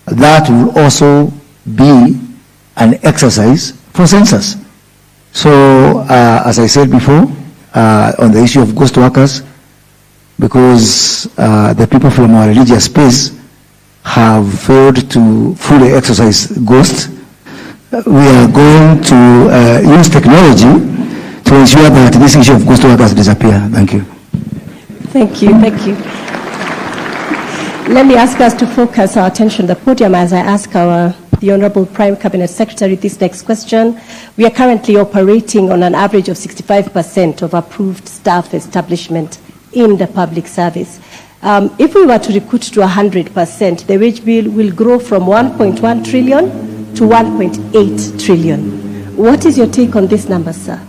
that will also be an exercise for census. So, as I said before, on the issue of ghost workers, because the people from our religious space have failed to fully exercise ghosts, we are going to use technology to ensure that this issue of ghost workers disappear. Thank you. Thank you, thank you. Let me ask us to focus our attention on the podium as I ask the Honorable Prime Cabinet Secretary this next question. We are currently operating on an average of 65% of approved staff establishment in the public service. If we were to recruit to 100%, the wage bill will grow from 1.1 trillion to 1.8 trillion. What is your take on this number, sir?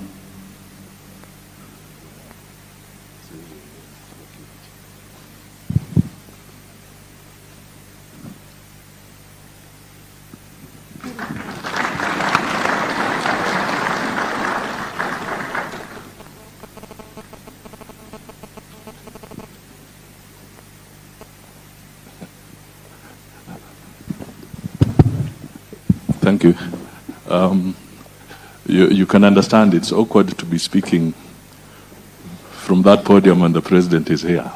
Thank you. You can understand it's awkward to be speaking from that podium when the president is here.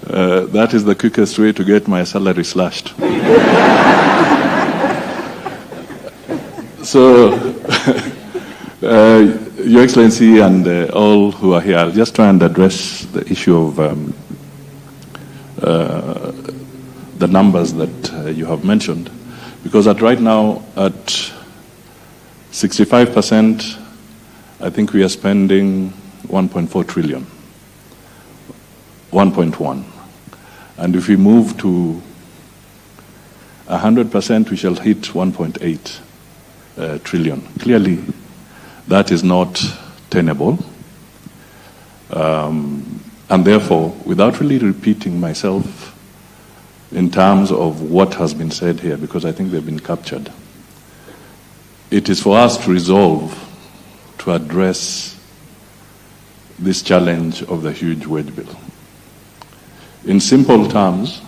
That is the quickest way to get my salary slashed. So, Your Excellency and all who are here, I'll just try and address the issue of the numbers that you have mentioned. Because right now, at 65%, I think we are spending 1.4 trillion, 1.1. And if we move to 100%, we shall hit 1.8 trillion. Clearly, that is not tenable. And therefore, without really repeating myself in terms of what has been said here, because I think they've been captured, it is for us to resolve to address this challenge of the huge wage bill. In simple terms,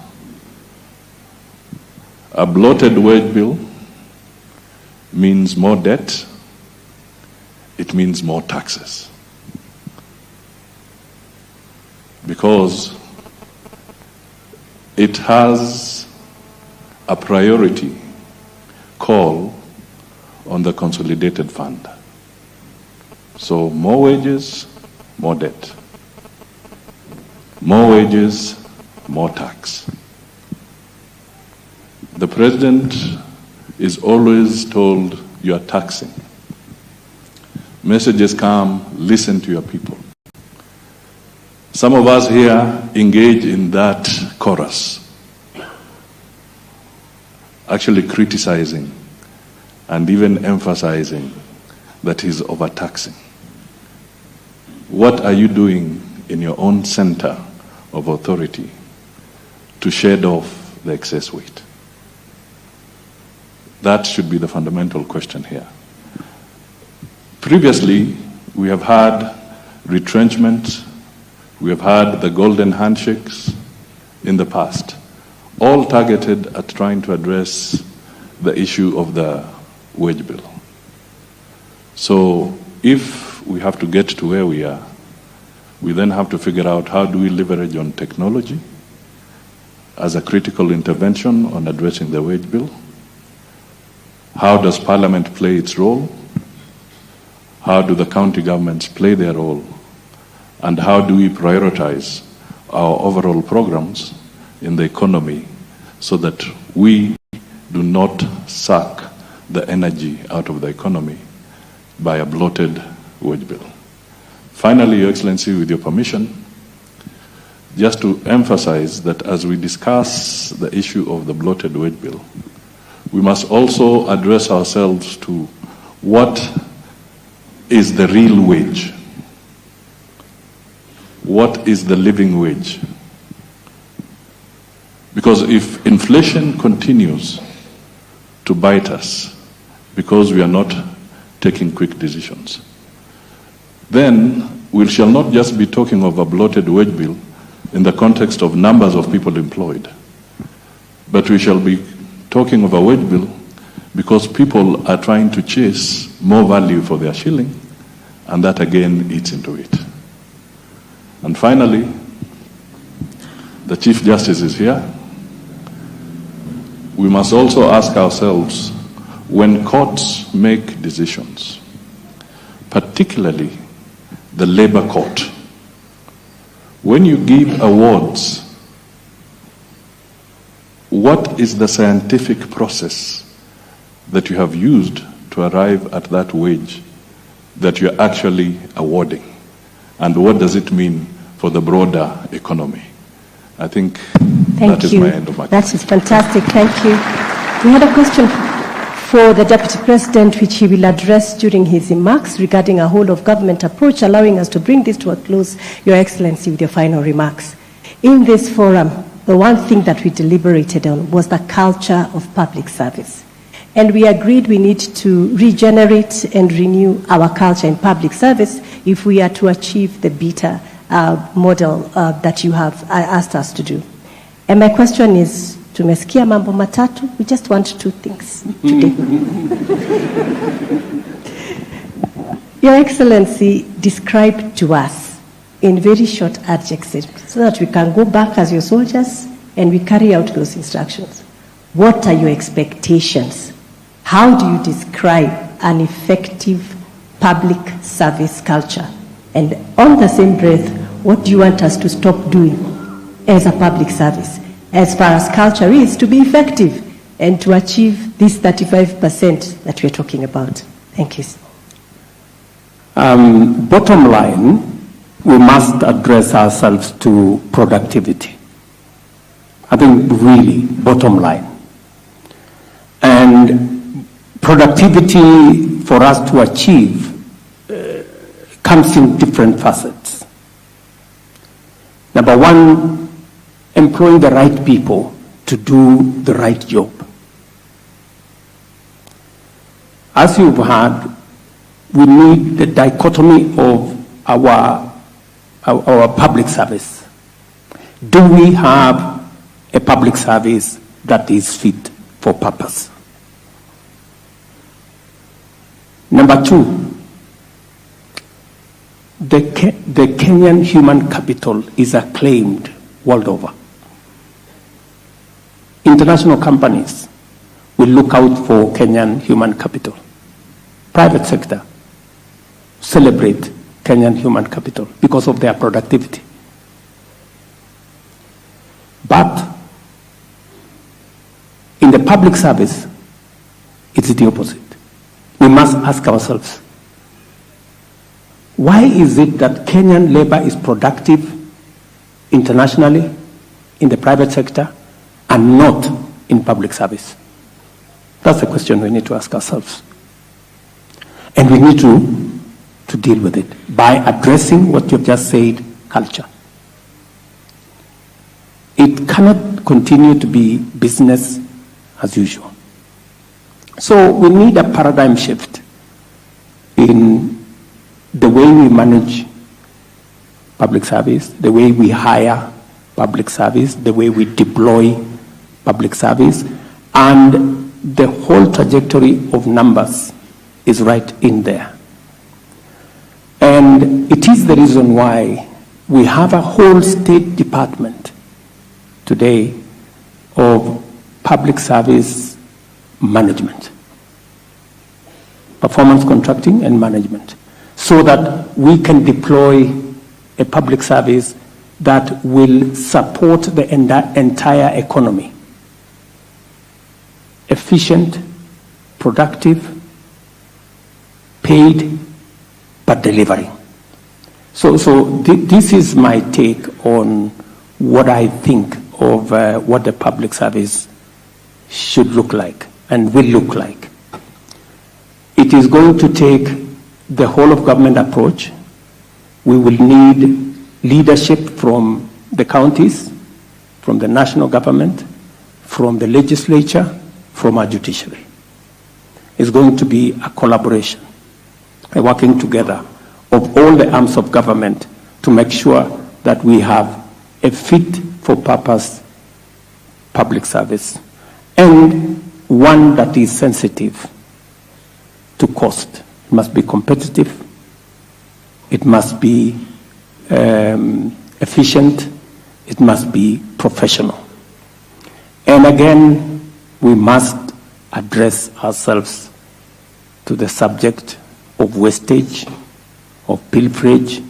a bloated wage bill means more debt, it means more taxes. Because it has a priority call on the consolidated fund. So more wages, more debt. More wages, more tax. The president is always told, you are taxing. Messages come, listen to your people. Some of us here engage in that chorus, actually criticizing and even emphasizing that he's overtaxing. What are you doing in your own center of authority to shed off the excess weight? That should be the fundamental question here. Previously, we have had retrenchment, we have had the golden handshakes in the past, all targeted at trying to address the issue of the wage bill. So if we have to get to where we are, we then have to figure out how do we leverage on technology as a critical intervention on addressing the wage bill. How does Parliament play its role? How do the county governments play their role? And how do we prioritize our overall programs in the economy so that we do not suck the energy out of the economy by a bloated wage bill? Finally, Your Excellency, with your permission, just to emphasize that as we discuss the issue of the bloated wage bill, we must also address ourselves to what is the real wage? What is the living wage? Because if inflation continues to bite us because we are not taking quick decisions, then we shall not just be talking of a bloated wage bill in the context of numbers of people employed, but we shall be talking of a wage bill because people are trying to chase more value for their shilling, and that again eats into it. And finally, the Chief Justice is here. We must also ask ourselves, when courts make decisions, particularly the labor court, when you give awards, what is the scientific process that you have used to arrive at that wage that you're actually awarding? And what does it mean for the broader economy? I think that is my end of my That is fantastic. Thank you. We had a question for the Deputy President, which he will address during his remarks regarding a whole of government approach, allowing us to bring this to a close, Your Excellency, with your final remarks. In this forum, the one thing that we deliberated on was the culture of public service. And we agreed we need to regenerate and renew our culture in public service if we are to achieve the better model that you have asked us to do. And my question is, tumesikia mambo matatu, we just want two things today. Your Excellency, describe to us in very short adjectives so that we can go back as your soldiers and we carry out those instructions. What are your expectations? How do you describe an effective public service culture? And on the same breath, what do you want us to stop doing as a public service, as far as culture is, to be effective and to achieve this 35% that we're talking about? Thank you. Bottom line, we must address ourselves to productivity. I think really, bottom line. And productivity for us to achieve comes in different facets. Number one, employing the right people to do the right job. As you've heard, we need the dichotomy of our public service. Do we have a public service that is fit for purpose? Number two, the Kenyan human capital is acclaimed world over. International companies will look out for Kenyan human capital. Private sector celebrate Kenyan human capital because of their productivity. But in the public service, it's the opposite. We must ask ourselves, why is it that Kenyan labor is productive internationally in the private sector and not in public service? That's the question we need to ask ourselves. And we need to deal with it by addressing what you've just said, culture. It cannot continue to be business as usual. So we need a paradigm shift in the way we manage public service, the way we hire public service, the way we deploy public service, and the whole trajectory of numbers is right in there. And it is the reason why we have a whole State Department today of public service management, performance contracting and management, so that we can deploy a public service that will support the entire economy. Efficient, productive, paid, but delivering. So this is my take on what I think of what the public service should look like and will look like. It is going to take the whole of government approach. We will need leadership from the counties, from the national government, from the legislature, from our judiciary. It's going to be a collaboration, a working together of all the arms of government to make sure that we have a fit-for-purpose public service, and one that is sensitive to cost. It must be competitive, it must be efficient, it must be professional. And again, we must address ourselves to the subject of wastage, of pilferage,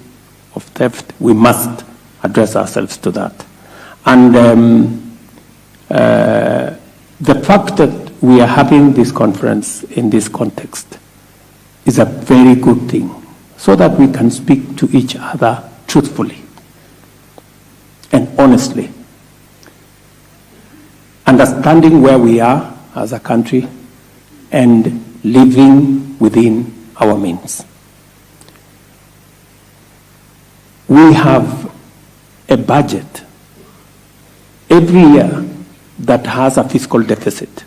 of theft. We must address ourselves to that. And the fact that we are having this conference in this context is a very good thing, so that we can speak to each other truthfully and honestly, understanding where we are as a country and living within our means. We have a budget every year that has a fiscal deficit.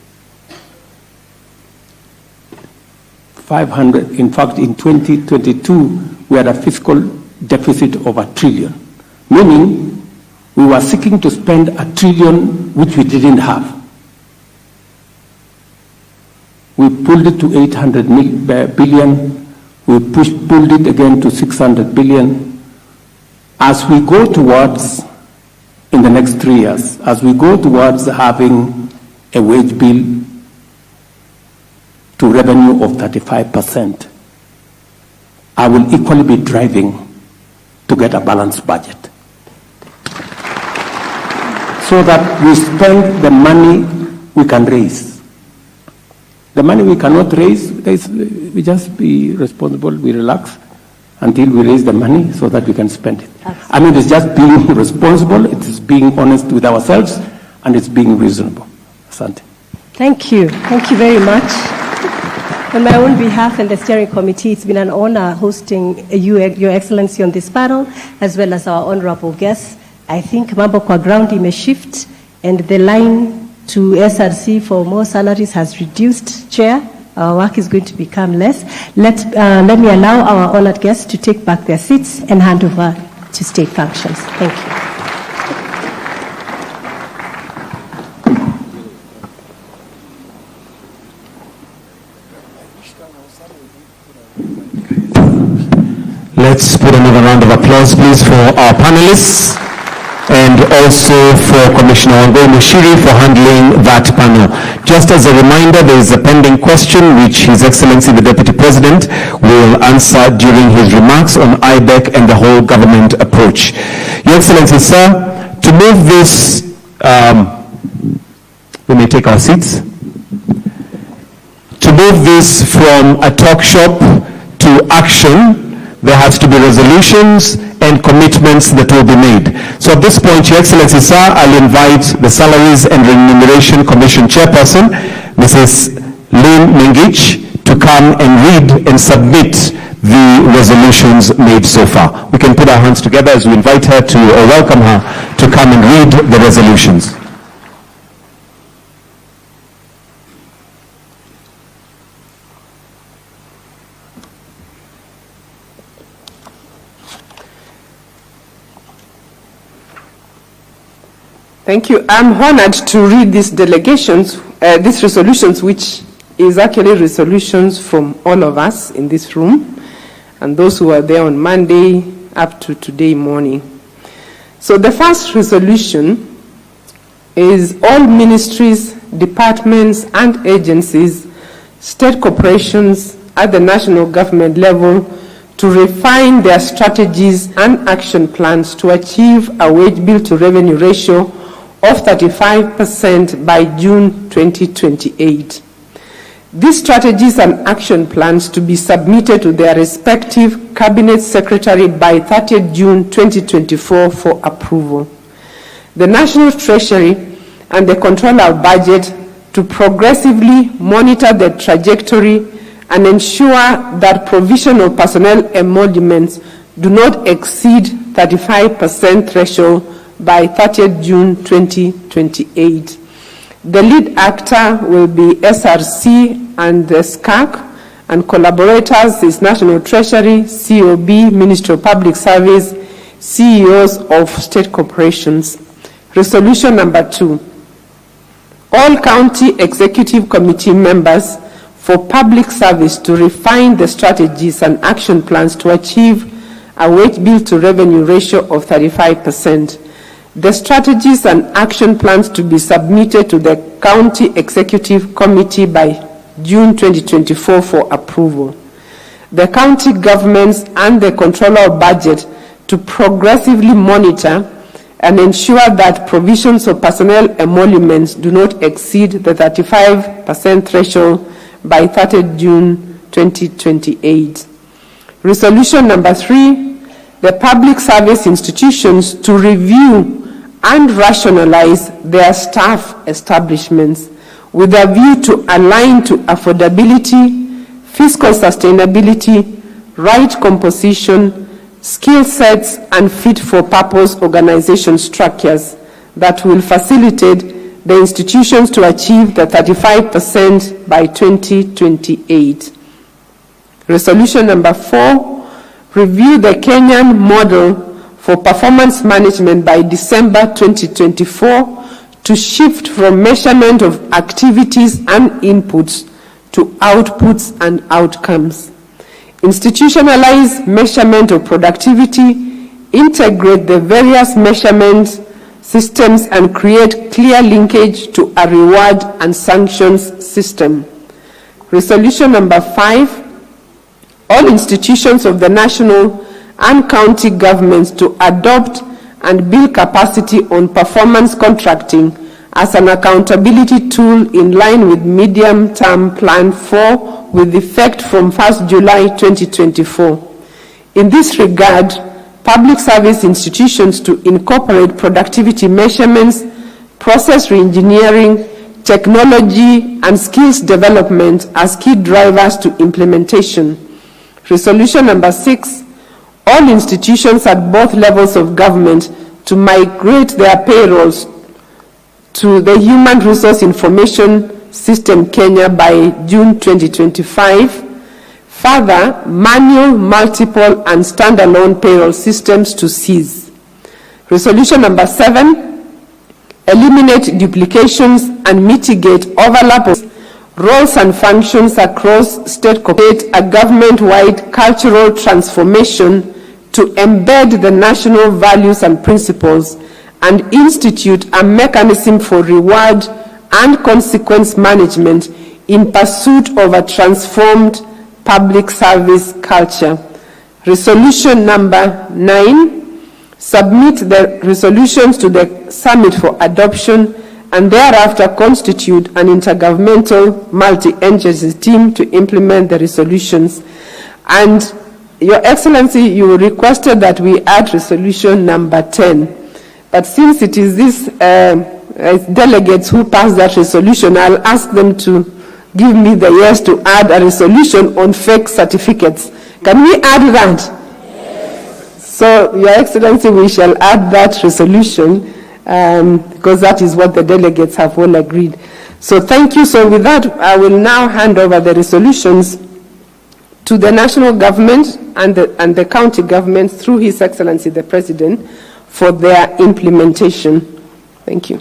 500, in fact, in 2022, we had a fiscal deficit of $1 trillion, meaning we were seeking to spend $1 trillion which we didn't have. We pulled it to 800 billion, we pulled it again to 600 billion. As we go towards, in the next 3 years, as we go towards having a wage bill to revenue of 35%, I will equally be driving to get a balanced budget, so that we spend the money we can raise. The money we cannot raise, we just be responsible, we relax until we raise the money so that we can spend it. Absolutely. I mean, it's just being responsible, it is being honest with ourselves, and it's being reasonable. Asante. Thank you. Thank you very much. On my own behalf and the steering committee, it's been an honor hosting Your Excellency on this panel, as well as our honorable guests. I think mambo kwa ground imeshift, and the line to SRC for more salaries has reduced, Chair. Our work is going to become less. Let me allow our honored guests to take back their seats and hand over to state functions. Thank you. Let's put another round of applause, please, for our panelists, and also for Commissioner Wangui Mushiri for handling that panel. Just as a reminder, there is a pending question which His Excellency the Deputy President will answer during his remarks on IBEC and the whole government approach. Your Excellency, sir, to move this, we may take our seats. To move this from a talk shop to action, there has to be resolutions and commitments that will be made. So at this point, Your Excellency, sir, I'll invite the Salaries and Remuneration Commission Chairperson, Mrs. Lynn Mengich, to come and read and submit the resolutions made so far. We can put our hands together as we invite her to, or welcome her to come and read the resolutions. Thank you. I'm honored to read these resolutions, which is actually resolutions from all of us in this room and those who are there on Monday up to today morning. So the first resolution is all ministries, departments, and agencies, state corporations at the national government level to refine their strategies and action plans to achieve a wage bill to revenue ratio of 35% by June 2028. These strategies and action plans to be submitted to their respective cabinet secretary by 30th June 2024 for approval. The National Treasury and the Controller of Budget to progressively monitor the trajectory and ensure that provision of personnel emoluments do not exceed 35% threshold by 30th June 2028. The lead actor will be SRC and the SCAC, and collaborators is National Treasury, COB, Ministry of Public Service, CEOs of state corporations. Resolution number 2. All county executive committee members for public service to refine the strategies and action plans to achieve a wage bill to revenue ratio of 35%. The strategies and action plans to be submitted to the County Executive Committee by June 2024 for approval. The county governments and the Controller of Budget to progressively monitor and ensure that provisions of personnel emoluments do not exceed the 35% threshold by 30th June 2028. Resolution number 3, the public service institutions to review and rationalize their staff establishments with a view to align to affordability, fiscal sustainability, right composition, skill sets, and fit-for-purpose organization structures that will facilitate the institutions to achieve the 35% by 2028. Resolution number 4, review the Kenyan model for performance management by December 2024 to shift from measurement of activities and inputs to outputs and outcomes. Institutionalize measurement of productivity, integrate the various measurement systems, and create clear linkage to a reward and sanctions system. Resolution number 5, all institutions of the national and county governments to adopt and build capacity on performance contracting as an accountability tool in line with medium-term Plan 4 with effect from 1st July 2024. In this regard, public service institutions to incorporate productivity measurements, process reengineering, technology, and skills development as key drivers to implementation. Resolution number 6, all institutions at both levels of government to migrate their payrolls to the Human Resource Information System Kenya by June 2025. Further, manual, multiple, and standalone payroll systems to cease. Resolution number 7, eliminate duplications and mitigate overlap of roles and functions across state corporate, a government-wide cultural transformation to embed the national values and principles and institute a mechanism for reward and consequence management in pursuit of a transformed public service culture. Resolution number 9, submit the resolutions to the summit for adoption and thereafter constitute an intergovernmental multi-agency team to implement the resolutions. And Your Excellency, you requested that we add resolution number 10. But since it is these delegates who passed that resolution, I'll ask them to give me the yes to add a resolution on fake certificates. Can we add that? Yes. So, Your Excellency, we shall add that resolution because that is what the delegates have all agreed. So thank you. So with that, I will now hand over the resolutions to the national government and the county government through His Excellency the President for their implementation. Thank you.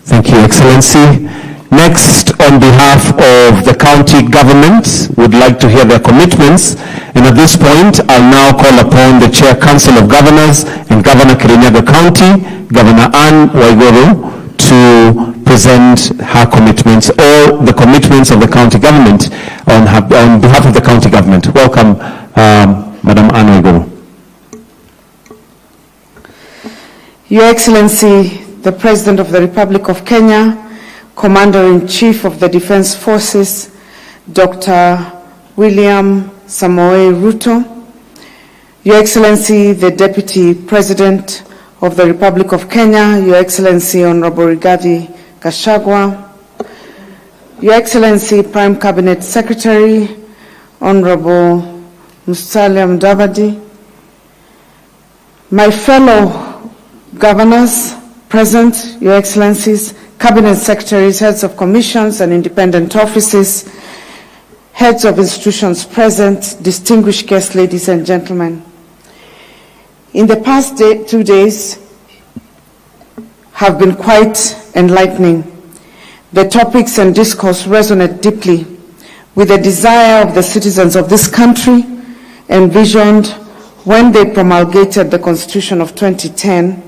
Thank you, Excellency. Next, on behalf of the county government, would like to hear their commitments. And at this point, I'll now call upon the Chair Council of Governors and Governor Kirinyaga County, Governor Anne Waiguru, to present her commitments or the commitments of the county government on behalf of the county government. Welcome, Madam Anne Waiguru. Your Excellency, the President of the Republic of Kenya, Commander-in-Chief of the Defense Forces, Dr. William Samoei Ruto, Your Excellency, the Deputy President of the Republic of Kenya, Your Excellency, Honorable Rigathi Gachagua, Your Excellency, Prime Cabinet Secretary, Honorable Musalia Mudavadi, my fellow governors present, Your Excellencies, Cabinet Secretaries, heads of commissions and independent offices, heads of institutions present, distinguished guests, ladies and gentlemen. In the past 2 days have been quite enlightening. The topics and discourse resonate deeply with the desire of the citizens of this country envisioned when they promulgated the Constitution of 2010.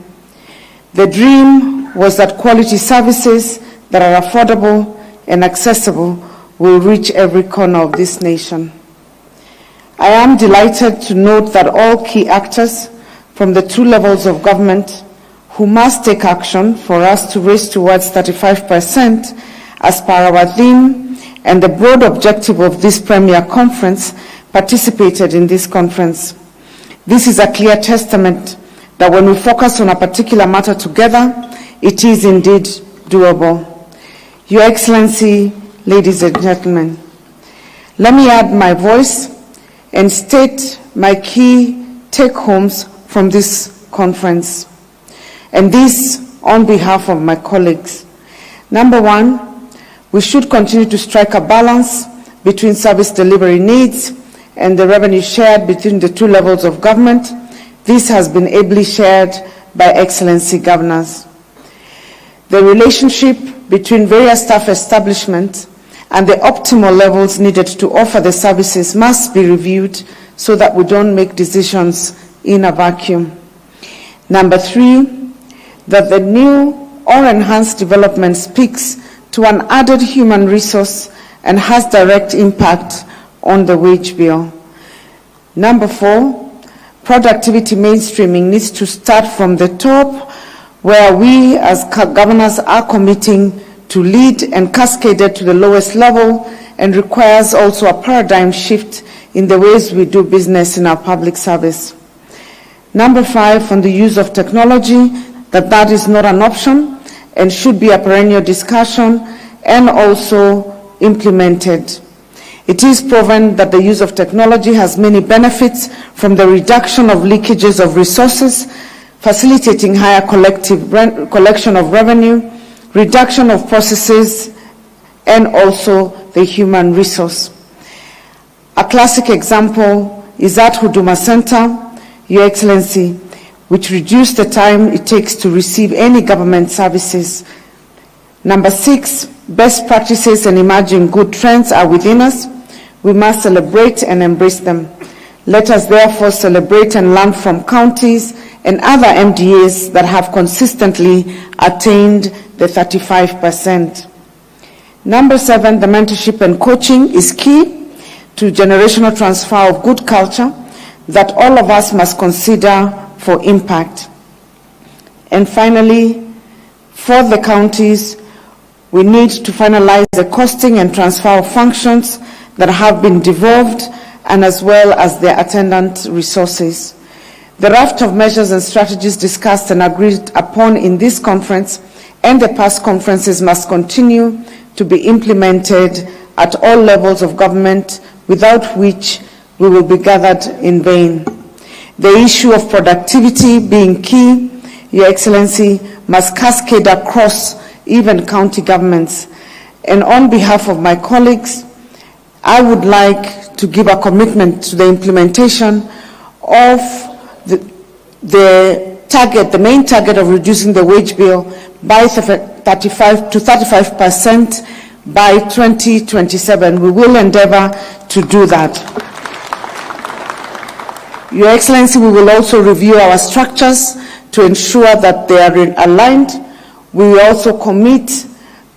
The dream was that quality services that are affordable and accessible will reach every corner of this nation. I am delighted to note that all key actors from the 2 levels of government who must take action for us to race towards 35% as per our theme and the broad objective of this premier conference participated in this conference. This is a clear testament that when we focus on a particular matter together, it is indeed doable. Your Excellency, ladies and gentlemen, let me add my voice and state my key take-homes from this conference, and this on behalf of my colleagues. Number 1, we should continue to strike a balance between service delivery needs and the revenue shared between the 2 levels of government. This has been ably shared by Excellency Governors. The relationship between various staff establishments and the optimal levels needed to offer the services must be reviewed so that we don't make decisions in a vacuum. Number 3, that the new or enhanced development speaks to an added human resource and has direct impact on the wage bill. Number 4, productivity mainstreaming needs to start from the top, where we as governors are committing to lead and cascade it to the lowest level, and requires also a paradigm shift in the ways we do business in our public service. Number 5, on the use of technology, that is not an option and should be a perennial discussion and also implemented. It is proven that the use of technology has many benefits, from the reduction of leakages of resources, facilitating higher collection of revenue, reduction of processes, and also the human resource. A classic example is at Huduma Center, Your Excellency, which reduced the time it takes to receive any government services. Number 6, best practices and emerging good trends are within us. We must celebrate and embrace them. Let us therefore celebrate and learn from counties and other MDAs that have consistently attained the 35%. Number 7, the mentorship and coaching is key to generational transfer of good culture that all of us must consider for impact. And finally, for the counties, we need to finalize the costing and transfer of functions that have been devolved, and as well as their attendant resources. The raft of measures and strategies discussed and agreed upon in this conference and the past conferences must continue to be implemented at all levels of government, without which we will be gathered in vain. The issue of productivity being key, Your Excellency, must cascade across even county governments. And on behalf of my colleagues, I would like to give a commitment to the implementation of the main target of reducing the wage bill by 35% to 35% by 2027. We will endeavor to do that. Your Excellency, we will also review our structures to ensure that they are aligned. We will also commit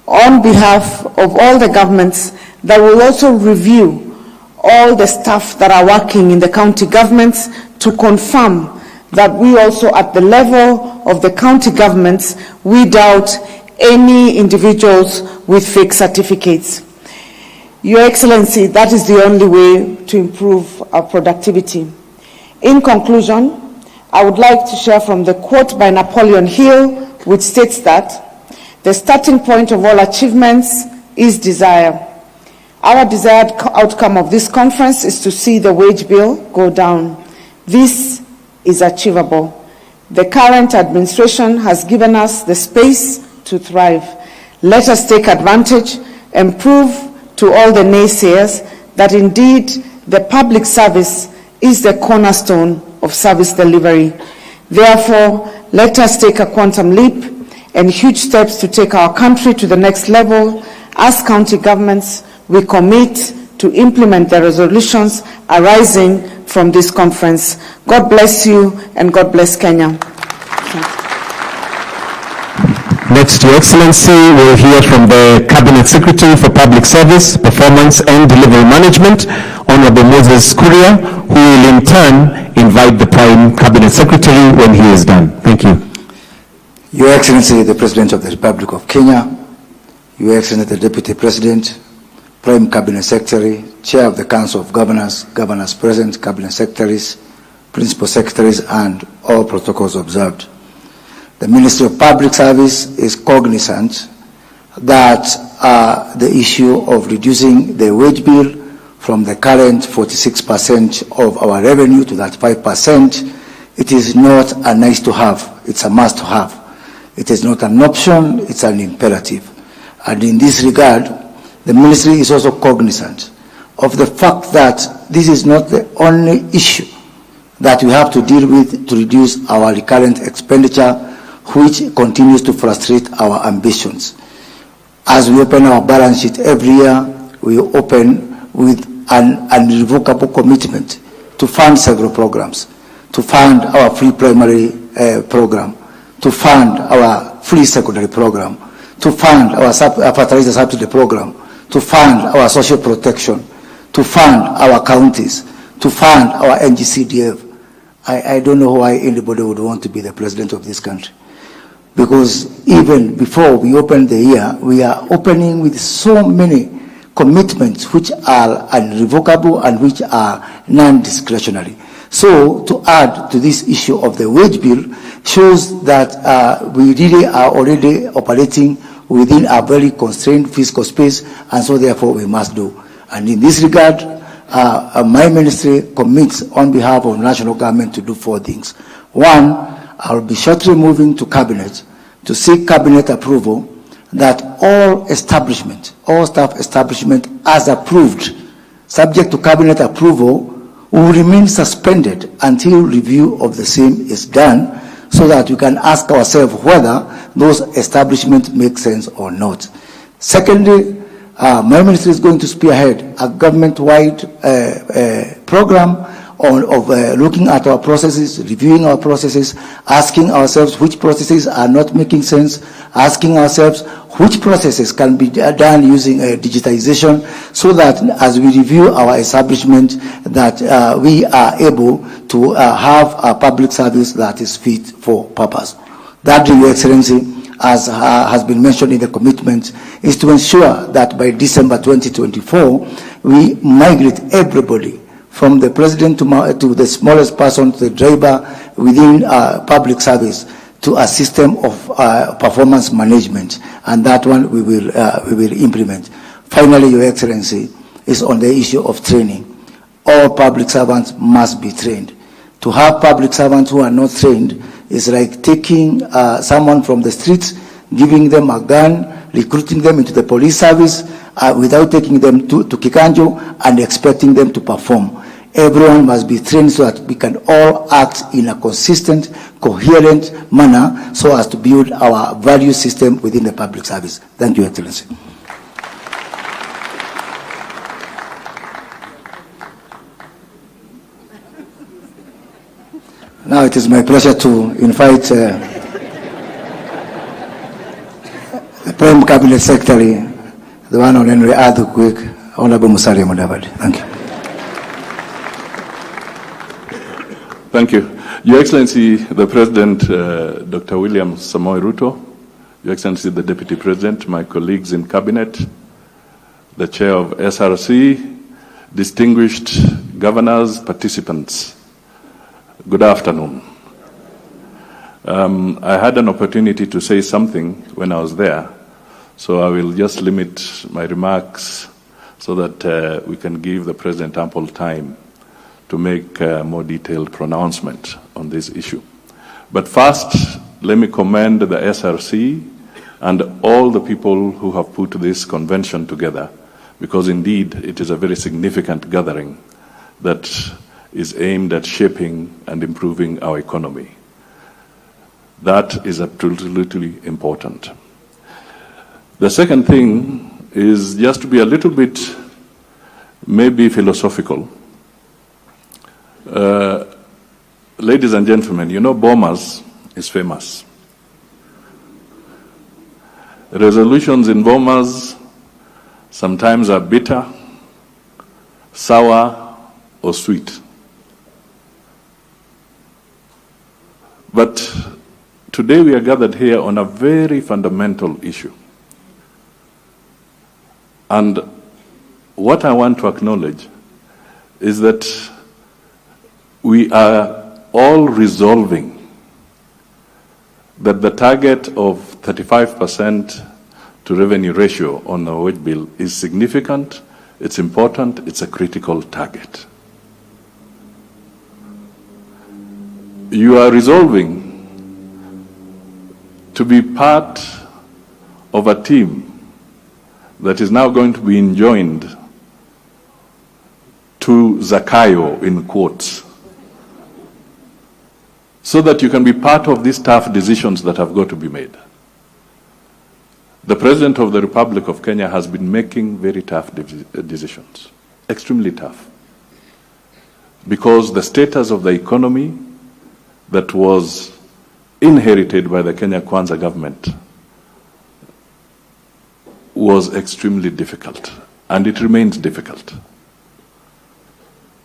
on behalf of all the governments that will also review all the staff that are working in the county governments to confirm that we also at the level of the county governments weed out any individuals with fake certificates. Your Excellency, that is the only way to improve our productivity. In conclusion, I would like to share from the quote by Napoleon Hill, which states that the starting point of all achievements is desire. Our desired outcome of this conference is to see the wage bill go down. This is achievable. The current administration has given us the space to thrive. Let us take advantage and prove to all the naysayers that indeed the public service is the cornerstone of service delivery. Therefore, let us take a quantum leap and huge steps to take our country to the next level. As county governments, we commit to implement the resolutions arising from this conference. God bless you and God bless Kenya. Next, Your Excellency, we'll hear from the Cabinet Secretary for Public Service, Performance and Delivery Management, Honorable Moses Kuria, who will in turn invite the Prime Cabinet Secretary when he is done. Thank you. Your Excellency, the President of the Republic of Kenya, Your Excellency, the Deputy President, Prime Cabinet Secretary, Chair of the Council of Governors, Governors present, Cabinet Secretaries, Principal Secretaries, and all protocols observed. The Ministry of Public Service is cognizant that the issue of reducing the wage bill from the current 46% of our revenue to that 5%, it is not a nice to have, it's a must to have. It is not an option, it's an imperative. And in this regard, the Ministry is also cognizant of the fact that this is not the only issue that we have to deal with to reduce our recurrent expenditure, which continues to frustrate our ambitions. As we open our balance sheet every year, we open with an irrevocable commitment to fund several programs, to fund our free primary program, to fund our free secondary program, to fund our fertilizer subsidy program, to fund our social protection, to fund our counties, to fund our NGCDF. I don't know why anybody would want to be the president of this country. Because even before we open the year, we are opening with so many commitments which are irrevocable and which are non-discretionary. So to add to this issue of the wage bill shows that we really are already operating within a very constrained fiscal space, and so therefore we must do. And in this regard, my ministry commits on behalf of national government to do four things. One, I will be shortly moving to cabinet to seek cabinet approval that all establishment, all staff establishment as approved, subject to cabinet approval, will remain suspended until review of the same is done, so that we can ask ourselves whether those establishments make sense or not. Secondly, my ministry is going to spearhead a government-wide program of looking at our processes, reviewing our processes, asking ourselves which processes are not making sense, asking ourselves which processes can be done using digitization, so that as we review our establishment, that we are able to have a public service that is fit for purpose. That, Your Excellency, as has been mentioned in the commitment, is to ensure that by December 2024, we migrate everybody from the president to the smallest person, to the driver within public service, to a system of performance management, and that one we will implement. Finally, Your Excellency, is on the issue of training. All public servants must be trained. To have public servants who are not trained is like taking someone from the streets, giving them a gun, recruiting them into the police service without taking them to Kikanjo and expecting them to perform. Everyone must be trained so that we can all act in a consistent, coherent manner so as to build our value system within the public service. Thank you, Excellency. Now it is my pleasure to invite the Prime Cabinet Secretary, the one and only Quick, Honorable Musalia Mudavadi. Thank you. Thank you. Your Excellency, the President, Dr. William Samoei Ruto, Your Excellency, the Deputy President, my colleagues in Cabinet, the Chair of SRC, distinguished governors, participants, good afternoon. I had an opportunity to say something when I was there, so I will just limit my remarks so that we can give the President ample time to make a more detailed pronouncement on this issue. But first, let me commend the SRC and all the people who have put this convention together, because indeed it is a very significant gathering that is aimed at shaping and improving our economy. That is absolutely important. The second thing is just to be a little bit maybe philosophical. Ladies and gentlemen, you know Bomas is famous. Resolutions in Bomas sometimes are bitter, sour, or sweet. But today we are gathered here on a very fundamental issue. And what I want to acknowledge is that we are all resolving that the target of 35% to revenue ratio on the wage bill is significant, it's important, it's a critical target. You are resolving to be part of a team that is now going to be enjoined to Zakayo, in quotes, so that you can be part of these tough decisions that have got to be made. The President of the Republic of Kenya has been making very tough decisions, extremely tough, because the status of the economy that was inherited by the Kenya Kwanza government was extremely difficult, and it remains difficult.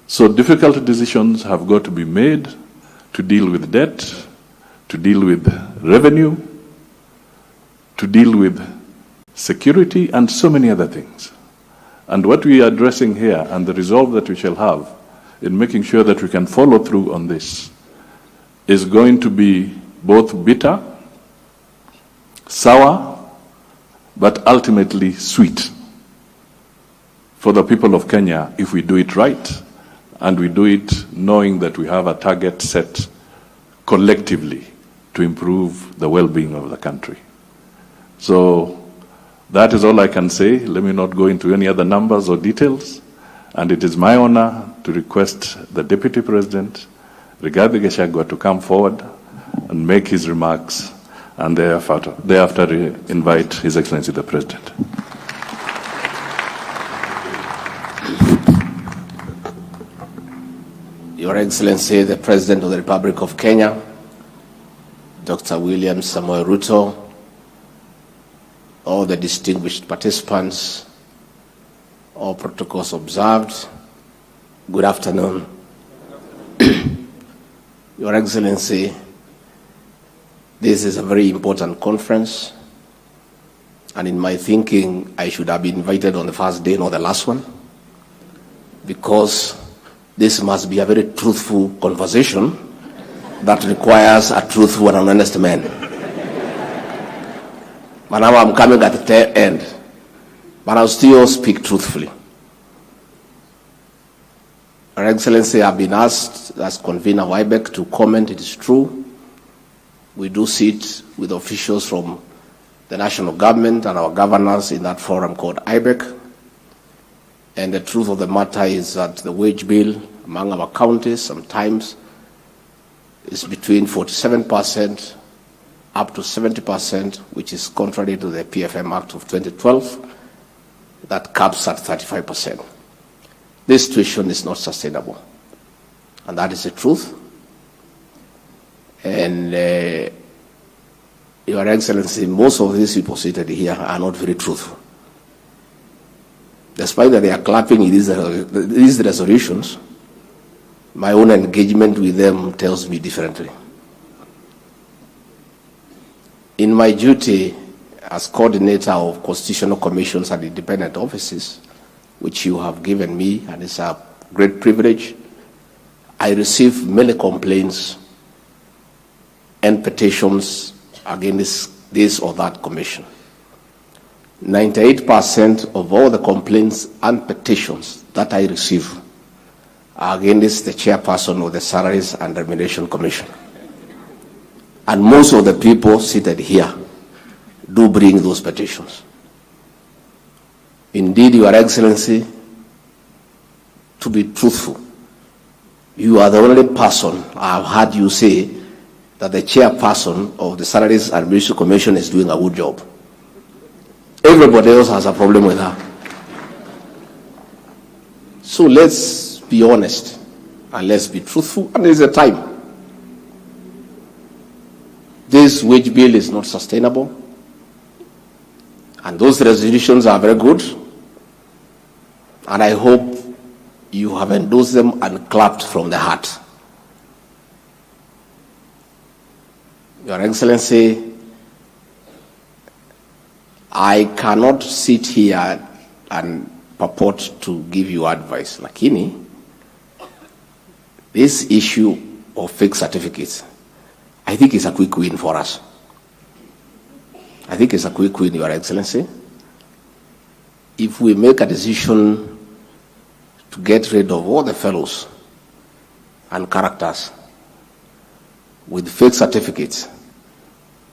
So difficult decisions have got to be made to deal with debt, to deal with revenue, to deal with security, and so many other things. And what we are addressing here, and the resolve that we shall have in making sure that we can follow through on this, is going to be both bitter, sour, but ultimately sweet for the people of Kenya if we do it right, and we do it knowing that we have a target set collectively to improve the well-being of the country. So that is all I can say. Let me not go into any other numbers or details. And it is my honor to request the Deputy President, Rigathi Gachagua, to come forward and make his remarks, and thereafter invite His Excellency the President. Your Excellency, the President of the Republic of Kenya, Dr. William Samoei Ruto, all the distinguished participants, all protocols observed, good afternoon. Your Excellency, this is a very important conference, and in my thinking, I should have been invited on the first day, not the last one, because this must be a very truthful conversation that requires a truthful and an honest man. But now I'm coming at the tail end, but I'll still speak truthfully. Your Excellency, I've been asked as convener of IBEC to comment. It is true. We do sit with officials from the national government and our governors in that forum called IBEC. And the truth of the matter is that the wage bill among our counties sometimes is between 47% up to 70%, which is contrary to the PFM Act of 2012, that caps at 35%. This situation is not sustainable, and that is the truth. And Your Excellency, most of these people seated here are not very truthful. Despite that they are clapping in these resolutions, my own engagement with them tells me differently. In my duty as coordinator of constitutional commissions and independent offices, which you have given me, and it's a great privilege, I receive many complaints and petitions against this or that commission. 98% of all the complaints and petitions that I receive are against the chairperson of the Salaries and Remuneration Commission. And most of the people seated here do bring those petitions. Indeed, Your Excellency, to be truthful, you are the only person I have heard you say that the chairperson of the Salaries and Remuneration Commission is doing a good job. Everybody else has a problem with her. So let's be honest and let's be truthful, and there's a time. This wage bill is not sustainable, and those resolutions are very good, and I hope you have endorsed them and clapped from the heart. Your Excellency, I cannot sit here and purport to give you advice. Lakini, this issue of fake certificates, I think it's a quick win for us. I think it's a quick win, Your Excellency. If we make a decision to get rid of all the fellows and characters with fake certificates,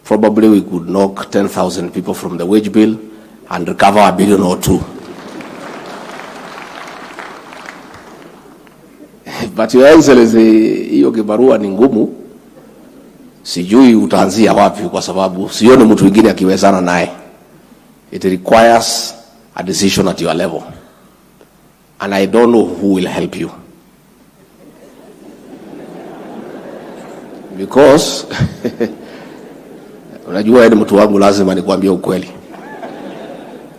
probably we could knock 10,000 people from the wage bill and recover $1 billion or $2 billion. But Your Excellency, hiyo kibarua ni ngumu. Sijui utaanzia wapi kwa sababu sioni mtu mwingine akiwezana naye. It requires a decision at your level. And I don't know who will help you. Because unajua ni mtu wangu, lazima nikwambie ukweli.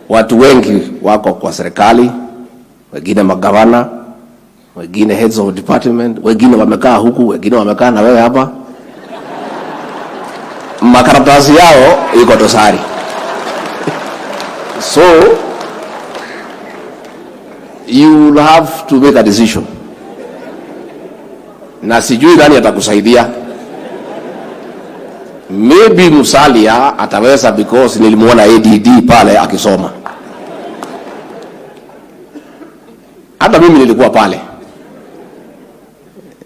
Watu wengi wako kwa serikali, wengine magavana, wengine heads of department, wengine wamekaa huku, wengine wamekaa na wewe hapa. Makaratasi yao iko dosari. So you will have to make a decision. Na sijui nani atakusaidia. Maybe Musalia ataweza because nilimuona ADD pale akisoma. Hata mimi nilikuwa pale.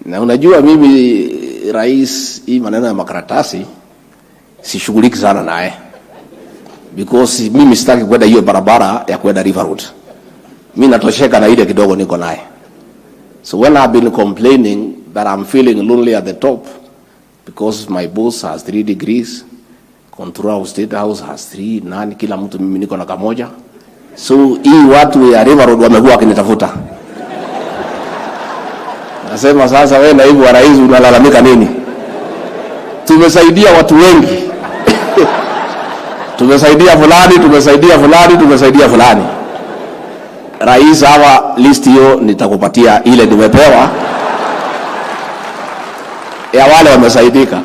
Na unajua mimi rais, hii maneno ya makaratasi sishughuliki sana naye. Because mimi sitaki kwenda hiyo barabara ya kwenda River Road. Mimi natosheka na ile kidogo niko naye. So when I've been complaining that I'm feeling lonely at the top, because my boss has 3 degrees, controller of State House has 3, nani kila mtu, mimi niko na kamoja. So hii watu ya River Road wamekuwa wakinitafuta. Nasema sasa wewe naibu wa rais unalalamika nini? Tumesaidia watu wengi. Tumesaidia fulani, tumesaidia fulani, tumesaidia fulani. Rais, hawa list hiyo nitakupatia ile nimepewa ya wale wamesaidika.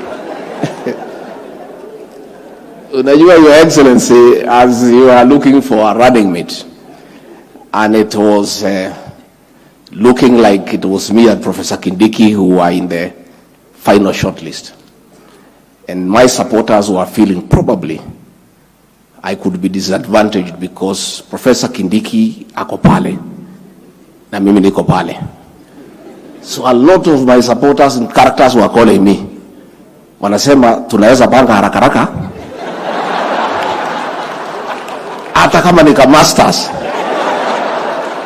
Unajua, Your Excellency, as you are looking for a running mate, and it was looking like it was me and Professor Kindiki who were in the final shortlist. And my supporters were feeling probably I could be disadvantaged because Professor Kindiki ako pale na mimi niko pale. So a lot of my supporters and characters were calling me. Wanasema tunaweza panga haraka haraka hata kama nika masters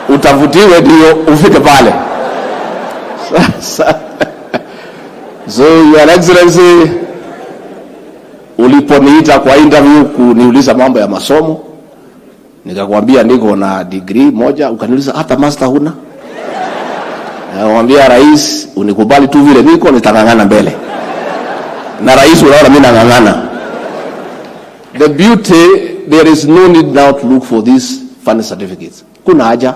utavutiwe ndio ufike pale. So Your Excellency, uliponiita kwa interview kuniuliza mambo ya masomo, nikakwambia niko na degree moja, ukaniuliza hata master huna. Nakwambia rais, unikubali tu vile niko, nitangangana mbele. Na rais unaona mimi nangangana. The beauty, there is no need now to look for these funny certificates. Kuna haja.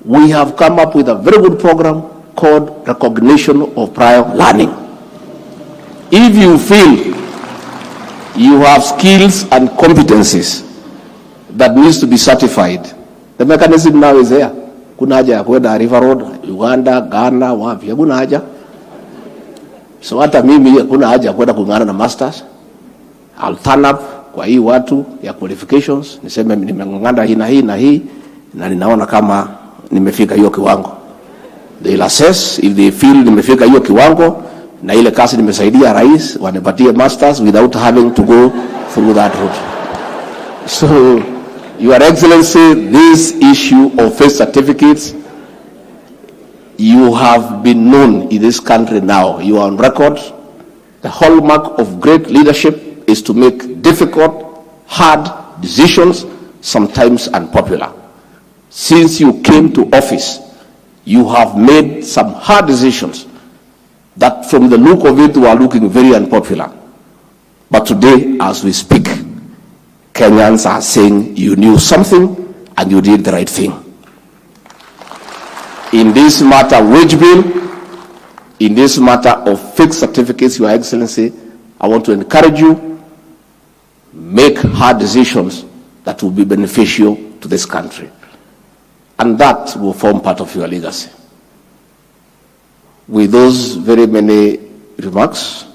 We have come up with a very good program called Recognition of Prior Learning. If you feel you have skills and competencies that needs to be certified, the mechanism now is there. Kuna haja ya kwenda River Road, Uganda, Ghana, wapi, kuna haja. So hata mimi kuna haja ya kwenda kungana na masters. I'll turn up kwa hii watu ya qualifications, niseme nimengangana hii na hii na hii, na ninaona kama nimefika hiyo kiwango. They'll assess if they feel nimefika hiyo kiwango, na ile kasi nimesaidia rais, wanipatie masters without having to go through that route. So, Your Excellency, this issue of faith certificates, you have been known in this country now. You are on record. The hallmark of great leadership is to make difficult, hard decisions, sometimes unpopular. Since you came to office, you have made some hard decisions that from the look of it were looking very unpopular. But today, as we speak, Kenyans are saying you knew something and you did the right thing. In this matter, wage bill, in this matter of fixed certificates, Your Excellency, I want to encourage you, make hard decisions that will be beneficial to this country. And that will form part of your legacy. With those very many remarks,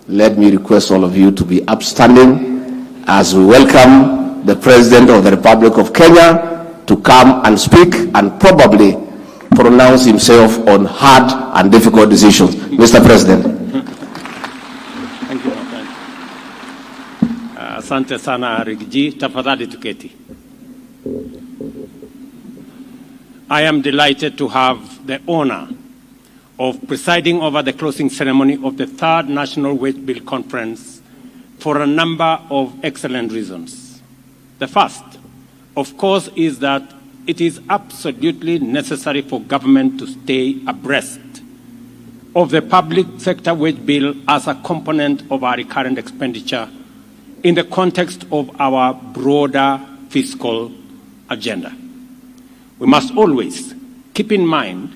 let me request all of you to be upstanding as we welcome the President of the Republic of Kenya to come and speak and probably pronounce himself on hard and difficult decisions. Mr. President. Thank you, my friend. Asante sana Rigji, tafadhali tuketi. I am delighted to have the honor of presiding over the closing ceremony of the third National Wage Bill Conference for a number of excellent reasons. The first, of course, is that it is absolutely necessary for government to stay abreast of the public sector wage bill as a component of our recurrent expenditure in the context of our broader fiscal agenda. We must always keep in mind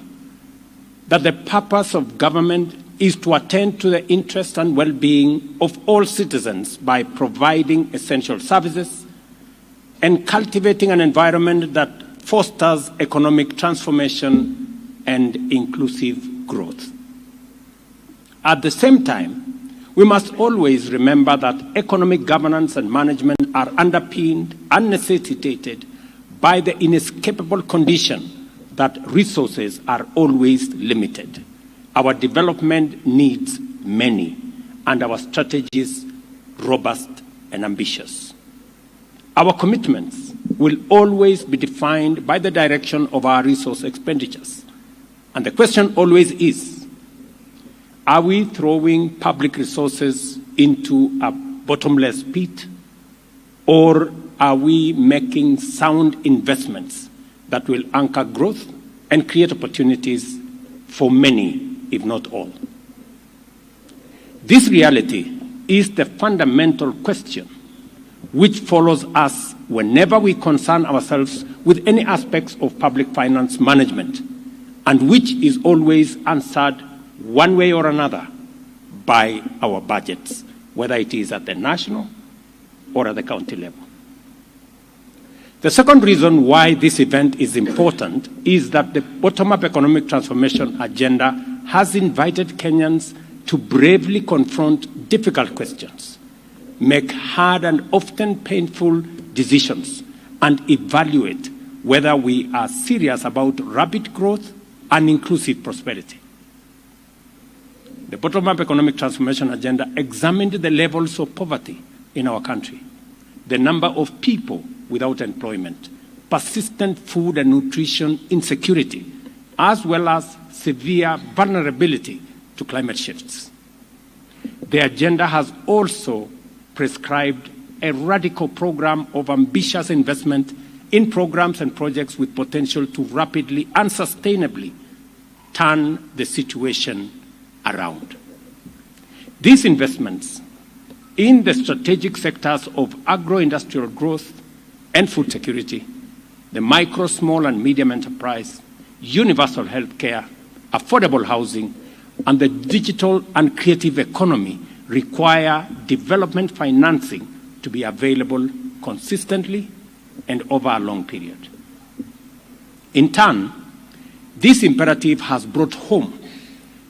that the purpose of government is to attend to the interests and well-being of all citizens by providing essential services and cultivating an environment that fosters economic transformation and inclusive growth. At the same time, we must always remember that economic governance and management are underpinned and necessitated by the inescapable condition that resources are always limited. Our development needs many, and our strategies robust and ambitious. Our commitments will always be defined by the direction of our resource expenditures. And the question always is, are we throwing public resources into a bottomless pit, or are we making sound investments that will anchor growth and create opportunities for many, if not all? This reality is the fundamental question which follows us whenever we concern ourselves with any aspects of public finance management, and which is always answered one way or another by our budgets, whether it is at the national or at the county level. The second reason why this event is important is that the bottom-up economic transformation agenda has invited Kenyans to bravely confront difficult questions, make hard and often painful decisions, and evaluate whether we are serious about rapid growth and inclusive prosperity. The bottom-up economic transformation agenda examined the levels of poverty in our country, the number of people without employment, persistent food and nutrition insecurity, as well as severe vulnerability to climate shifts. The agenda has also prescribed a radical program of ambitious investment in programs and projects with potential to rapidly and sustainably turn the situation around. These investments in the strategic sectors of agro-industrial growth and food security, the micro, small and medium enterprise, universal health care, affordable housing, and the digital and creative economy require development financing to be available consistently and over a long period. In turn, this imperative has brought home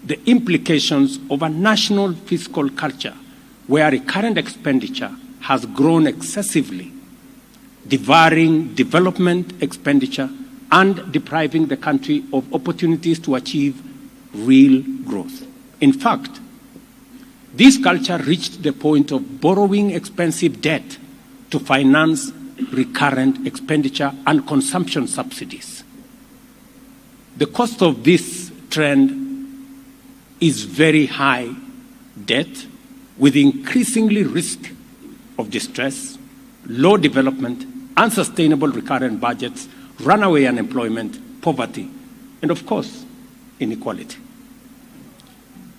the implications of a national fiscal culture where recurrent expenditure has grown excessively, devouring development expenditure and depriving the country of opportunities to achieve real growth. In fact, this culture reached the point of borrowing expensive debt to finance recurrent expenditure and consumption subsidies. The cost of this trend is very high debt with increasingly risk of distress, low development, unsustainable recurrent budgets, runaway unemployment, poverty, and of course, inequality.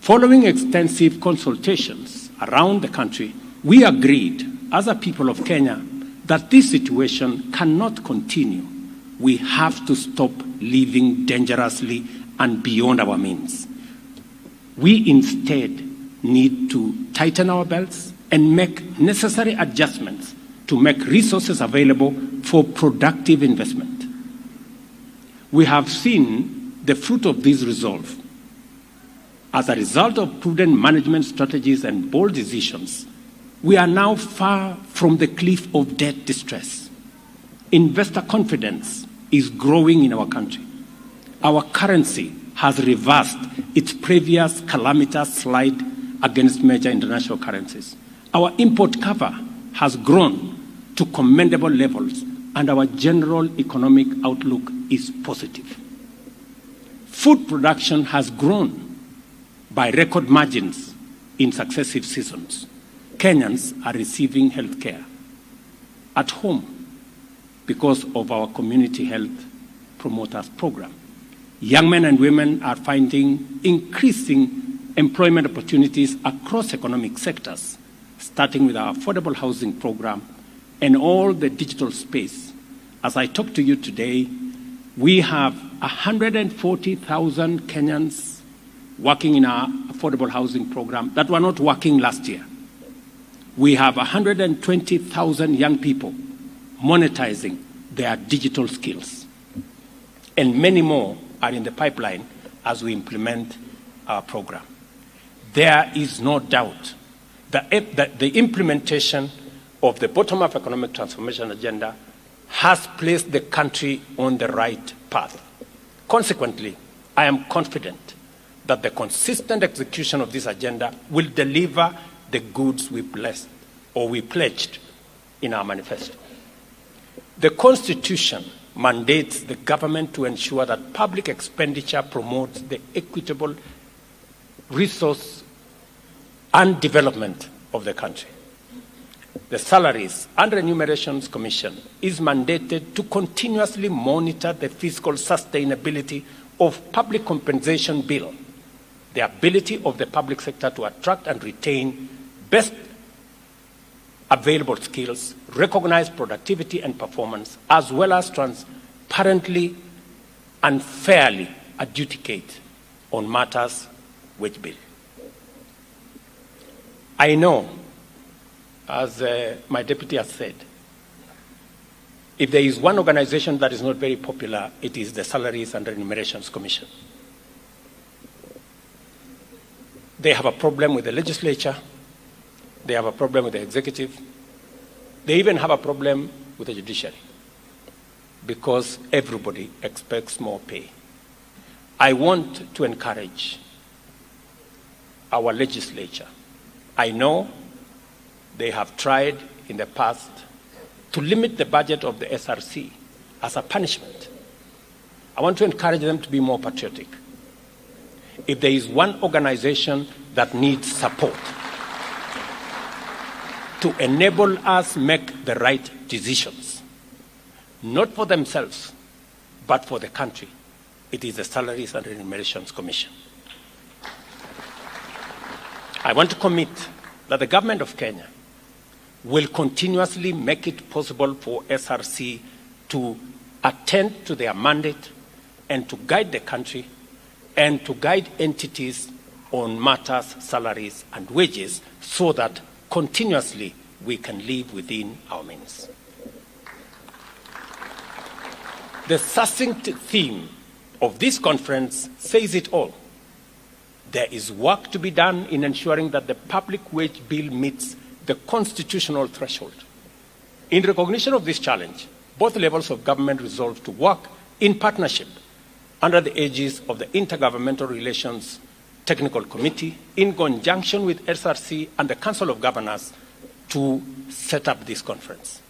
Following extensive consultations around the country, we agreed as a people of Kenya that this situation cannot continue. We have to stop living dangerously and beyond our means. We instead need to tighten our belts and make necessary adjustments to make resources available for productive investment. We have seen the fruit of this resolve. As a result of prudent management strategies and bold decisions, we are now far from the cliff of debt distress. Investor confidence is growing in our country. Our currency has reversed its previous calamitous slide against major international currencies. Our import cover has grown to commendable levels, and our general economic outlook is positive. Food production has grown by record margins in successive seasons. Kenyans are receiving health care at home because of our community health promoters program. Young men and women are finding increasing employment opportunities across economic sectors, starting with our affordable housing program and all the digital space. As I talk to you today, we have 140,000 Kenyans working in our affordable housing program that were not working last year. We have 120,000 young people monetizing their digital skills. And many more are in the pipeline as we implement our program. There is no doubt that the implementation of the bottom-up economic transformation agenda has placed the country on the right path. Consequently, I am confident that the consistent execution of this agenda will deliver the goods we pledged in our manifesto. The Constitution mandates the government to ensure that public expenditure promotes the equitable resource and development of the country. The Salaries and Remunerations Commission is mandated to continuously monitor the fiscal sustainability of public compensation bill, the ability of the public sector to attract and retain best available skills, recognize productivity and performance, as well as transparently and fairly adjudicate on matters which bill. I know, as my deputy has said, If there is one organization that is not very popular, it is the Salaries and Remunerations Commission. They have a problem with the legislature. They have a problem with the executive. They even have a problem with the judiciary because everybody expects more pay. I want to encourage our legislature. I know they have tried in the past to limit the budget of the SRC as a punishment. I want to encourage them to be more patriotic. If there is one organization that needs support to enable us make the right decisions, not for themselves, but for the country, it is the Salaries and Remunerations Commission. I want to commit that the government of Kenya will continuously make it possible for SRC to attend to their mandate and to guide the country and to guide entities on matters, salaries, and wages so that continuously we can live within our means. The succinct theme of this conference says it all. There is work to be done in ensuring that the public wage bill meets the constitutional threshold. In recognition of this challenge, both levels of government resolved to work in partnership under the aegis of the Intergovernmental Relations Technical Committee in conjunction with SRC and the Council of Governors to set up this conference.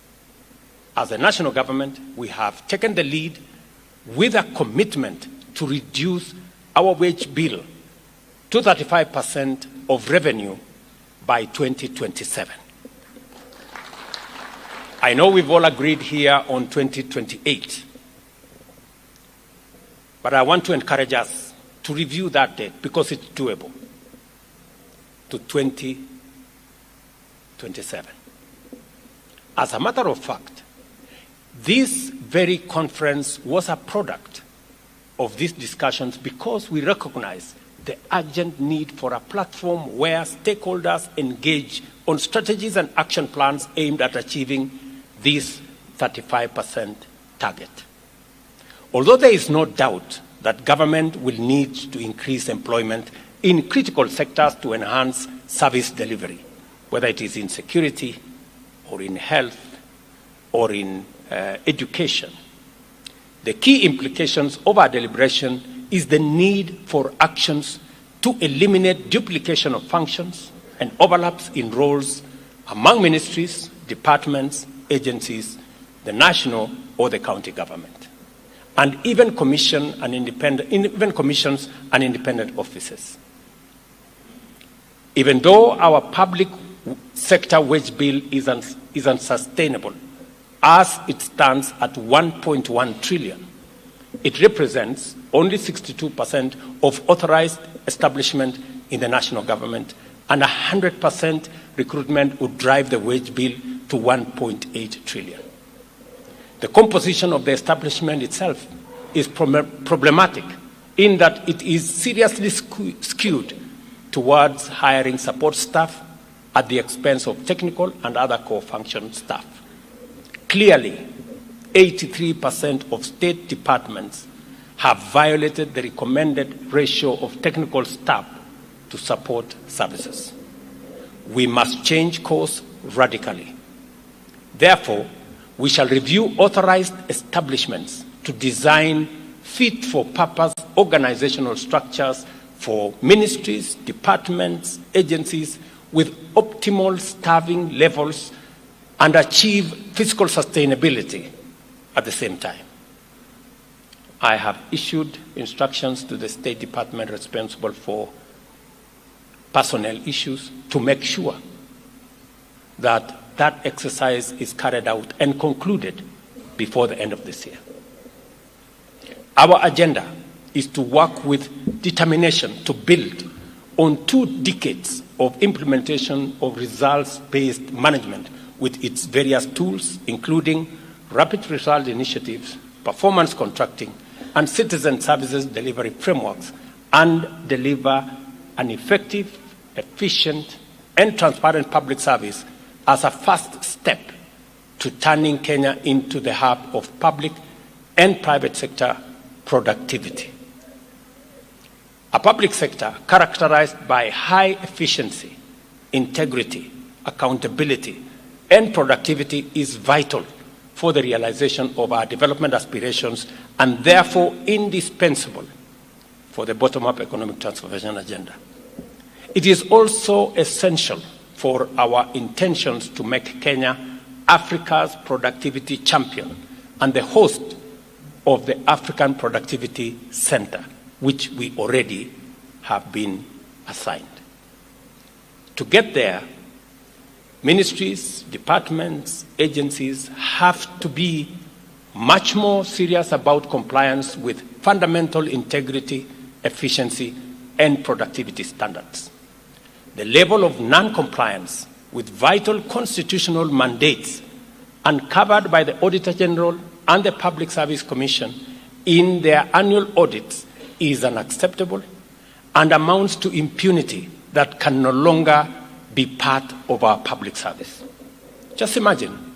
As a national government, we have taken the lead with a commitment to reduce our wage bill to 35% of revenue by 2027. I know we've all agreed here on 2028, but I want to encourage us to review that date because it's doable to 2027. As a matter of fact, this very conference was a product of these discussions because we recognize the urgent need for a platform where stakeholders engage on strategies and action plans aimed at achieving this 35% target. Although there is no doubt that government will need to increase employment in critical sectors to enhance service delivery, whether it is in security or in health or in education, the key implications of our deliberation is the need for actions to eliminate duplication of functions and overlaps in roles among ministries, departments, agencies, the national or the county government, and even commissions and independent offices. Even though our public sector wage bill is unsustainable, as it stands at 1.1 trillion, it represents only 62% of authorized establishment in the national government, and 100% recruitment would drive the wage bill to 1.8 trillion. The composition of the establishment itself is problematic in that it is seriously skewed towards hiring support staff at the expense of technical and other core function staff. Clearly, 83% of state departments have violated the recommended ratio of technical staff to support services. We must change course radically. Therefore, we shall review authorized establishments to design fit-for-purpose organizational structures for ministries, departments, agencies with optimal staffing levels and achieve fiscal sustainability at the same time. I have issued instructions to the State Department responsible for personnel issues to make sure that that exercise is carried out and concluded before the end of this year. Our agenda is to work with determination to build on 2 decades of implementation of results-based management with its various tools, including rapid result initiatives, performance contracting, and citizen services delivery frameworks, and deliver an effective, efficient, and transparent public service as a first step to turning Kenya into the hub of public and private sector productivity. A public sector characterized by high efficiency, integrity, accountability, and productivity is vital for the realization of our development aspirations and therefore indispensable for the bottom-up economic transformation agenda. It is also essential for our intentions to make Kenya Africa's productivity champion and the host of the African Productivity Center, which we already have been assigned. To get there, ministries, departments, agencies have to be much more serious about compliance with fundamental integrity, efficiency, and productivity standards. The level of non-compliance with vital constitutional mandates uncovered by the Auditor General and the Public Service Commission in their annual audits is unacceptable and amounts to impunity that can no longer be part of our public service. Just imagine,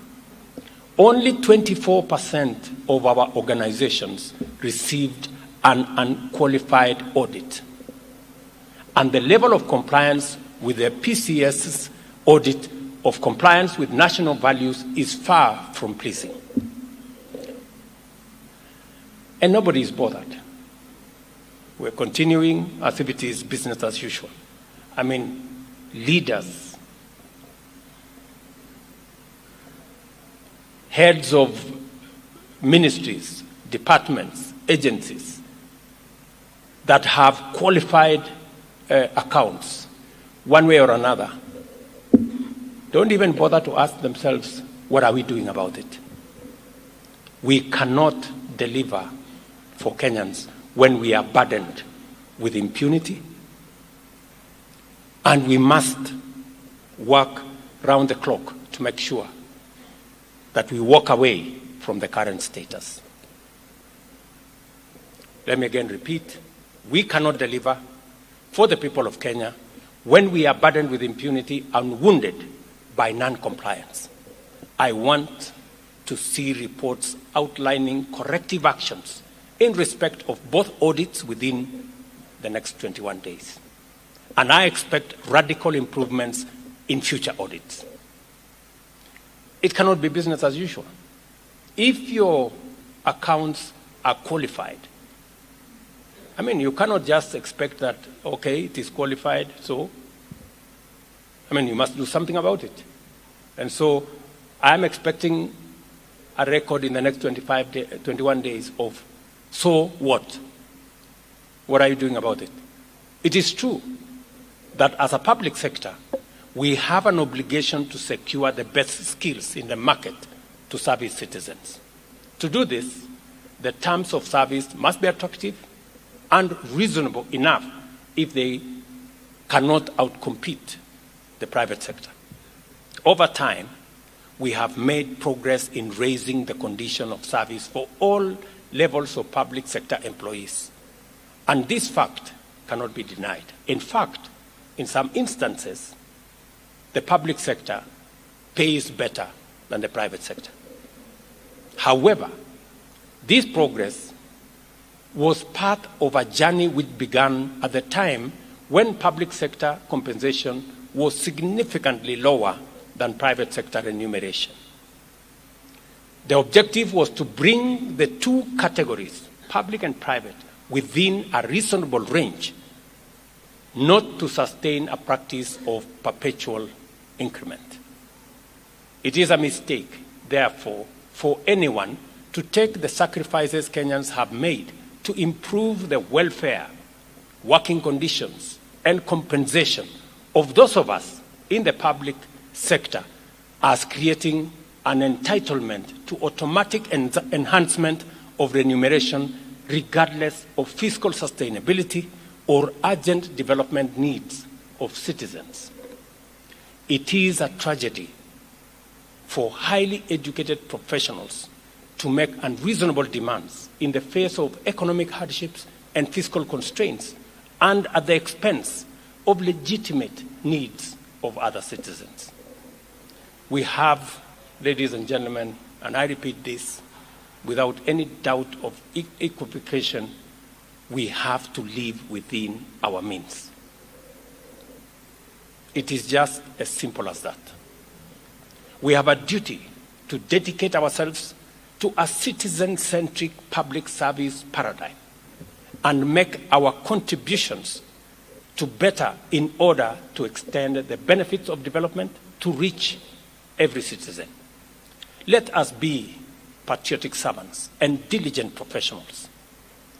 only 24% of our organizations received an unqualified audit, and the level of compliance with the PCS's audit of compliance with national values is far from pleasing. And nobody is bothered. We're continuing as if it is business as usual. I mean, leaders, heads of ministries, departments, agencies that have qualified accounts, one way or another, don't even bother to ask themselves, what are we doing about it? We cannot deliver for Kenyans when we are burdened with impunity, and we must work round the clock to make sure that we walk away from the current status. Let me again repeat, we cannot deliver for the people of Kenya when we are burdened with impunity and wounded by non-compliance. I want to see reports outlining corrective actions in respect of both audits within the next 21 days. And I expect radical improvements in future audits. It cannot be business as usual. If your accounts are qualified, I mean, you cannot just expect that, okay, it is qualified, so, I mean, you must do something about it. And so I'm expecting a record in the next 21 days of, so what? What are you doing about it? It is true that as a public sector, we have an obligation to secure the best skills in the market to serve its citizens. To do this, the terms of service must be attractive and reasonable enough if they cannot outcompete the private sector. Over time, we have made progress in raising the condition of service for all levels of public sector employees. And this fact cannot be denied. In fact, in some instances, the public sector pays better than the private sector. However, this progress was part of a journey which began at the time when public sector compensation was significantly lower than private sector remuneration. The objective was to bring the two categories, public and private, within a reasonable range, not to sustain a practice of perpetual increment. It is a mistake, therefore, for anyone to take the sacrifices Kenyans have made to improve the welfare, working conditions, and compensation of those of us in the public sector as creating an entitlement to automatic enhancement of remuneration regardless of fiscal sustainability or urgent development needs of citizens. It is a tragedy for highly educated professionals to make unreasonable demands in the face of economic hardships and fiscal constraints and at the expense of legitimate needs of other citizens. We have ladies and gentlemen, and I repeat this, without any doubt of equivocation, we have to live within our means. It is just as simple as that. We have a duty to dedicate ourselves to a citizen-centric public service paradigm and make our contributions to better in order to extend the benefits of development to reach every citizen. Let us be patriotic servants and diligent professionals.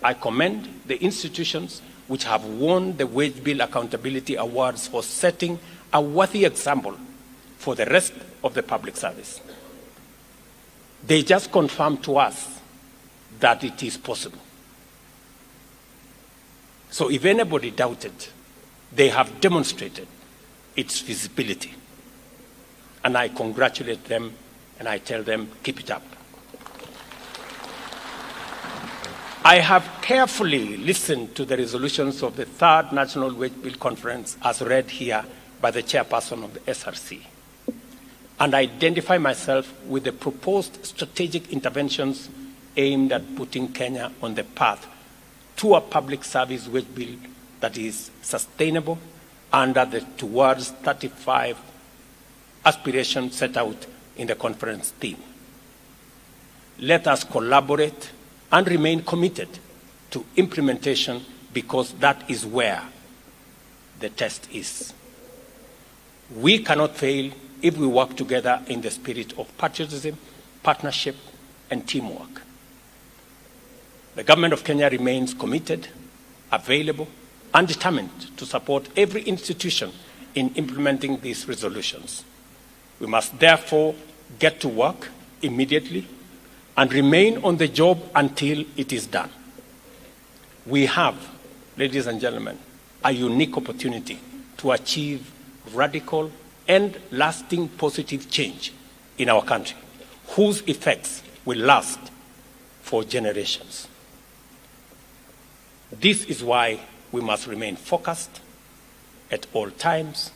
I commend the institutions which have won the Wage Bill Accountability Awards for setting a worthy example for the rest of the public service. They just confirm to us that it is possible. So if anybody doubted, they have demonstrated its feasibility. And I congratulate them and I tell them, keep it up. I have carefully listened to the resolutions of the Third National Wage Bill Conference as read here by the chairperson of the SRC, and identify myself with the proposed strategic interventions aimed at putting Kenya on the path to a public service wage bill that is sustainable under the Towards 35 aspiration set out in the conference theme. Let us collaborate and remain committed to implementation, because that is where the test is. We cannot fail if we work together in the spirit of patriotism, partnership, and teamwork. The government of Kenya remains committed, available, and determined to support every institution in implementing these resolutions. We must therefore get to work immediately and remain on the job until it is done. We have, ladies and gentlemen, a unique opportunity to achieve radical and lasting positive change in our country, whose effects will last for generations. This is why we must remain focused at all times,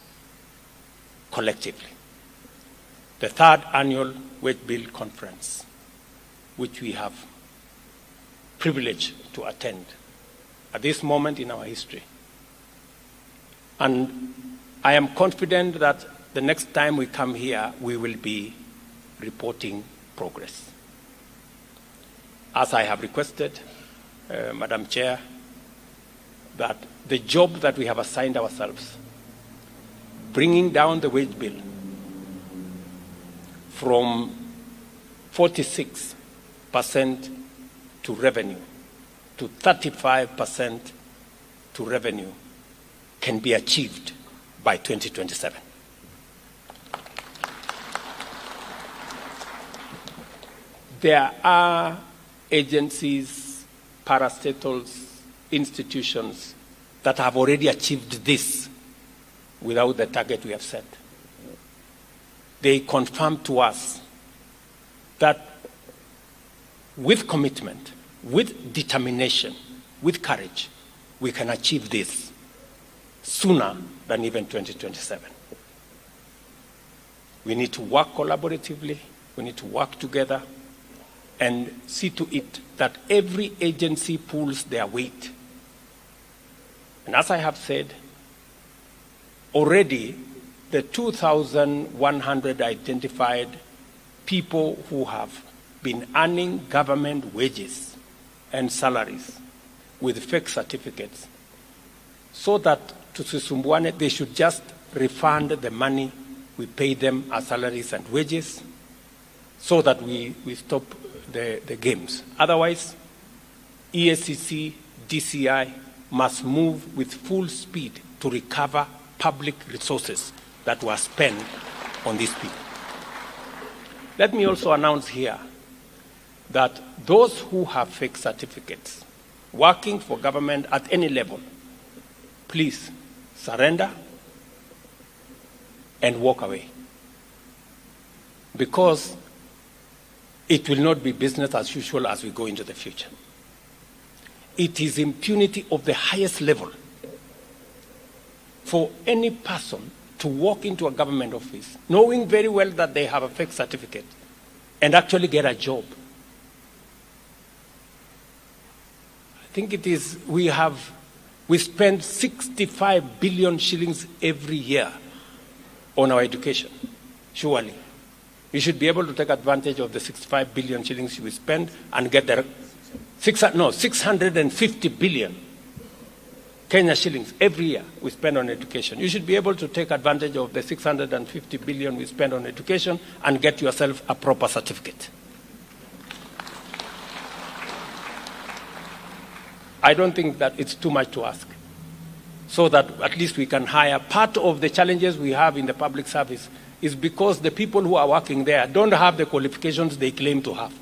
collectively. The third annual Wage Bill Conference, which we have privileged to attend at this moment in our history. And I am confident that the next time we come here, we will be reporting progress. As I have requested, Madam Chair, that the job that we have assigned ourselves, bringing down the wage bill from 46% to revenue to 35% to revenue, can be achieved by 2027. There are agencies, parastatals, institutions that have already achieved this without the target we have set. They confirm to us that with commitment, with determination, with courage, we can achieve this sooner than even 2027. We need to work collaboratively, we need to work together and see to it that every agency pulls their weight. And as I have said, already the 2,100 identified people who have been earning government wages and salaries with fake certificates, so that tusisumbuane, they should just refund the money we pay them as salaries and wages, so that we stop the games. Otherwise, EACC, DCI must move with full speed to recover public resources that were spent on these people. Let me also announce here that those who have fake certificates working for government at any level, please surrender and walk away. Because it will not be business as usual as we go into the future. It is impunity of the highest level for any person to walk into a government office knowing very well that they have a fake certificate and actually get a job. I think it is, we spend 65 billion shillings every year on our education, surely. We should be able to take advantage of the 65 billion shillings we spend and get the 650 billion Kenya shillings every year we spend on education. You should be able to take advantage of the 650 billion we spend on education and get yourself a proper certificate. I don't think that it's too much to ask, so that at least we can hire. Part of the challenges we have in the public service is because the people who are working there don't have the qualifications they claim to have.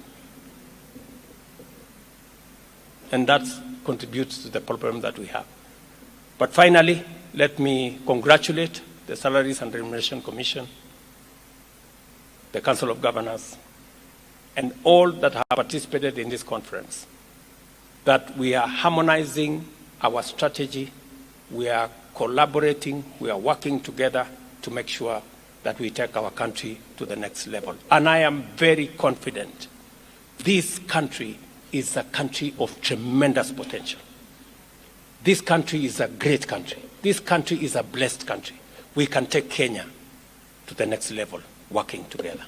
And that contributes to the problem that we have. But finally, let me congratulate the Salaries and Remuneration Commission, the Council of Governors, and all that have participated in this conference, that we are harmonizing our strategy, we are collaborating, we are working together to make sure that we take our country to the next level. And I am very confident this country is a country of tremendous potential. This country is a great country. This country is a blessed country. We can take Kenya to the next level, working together.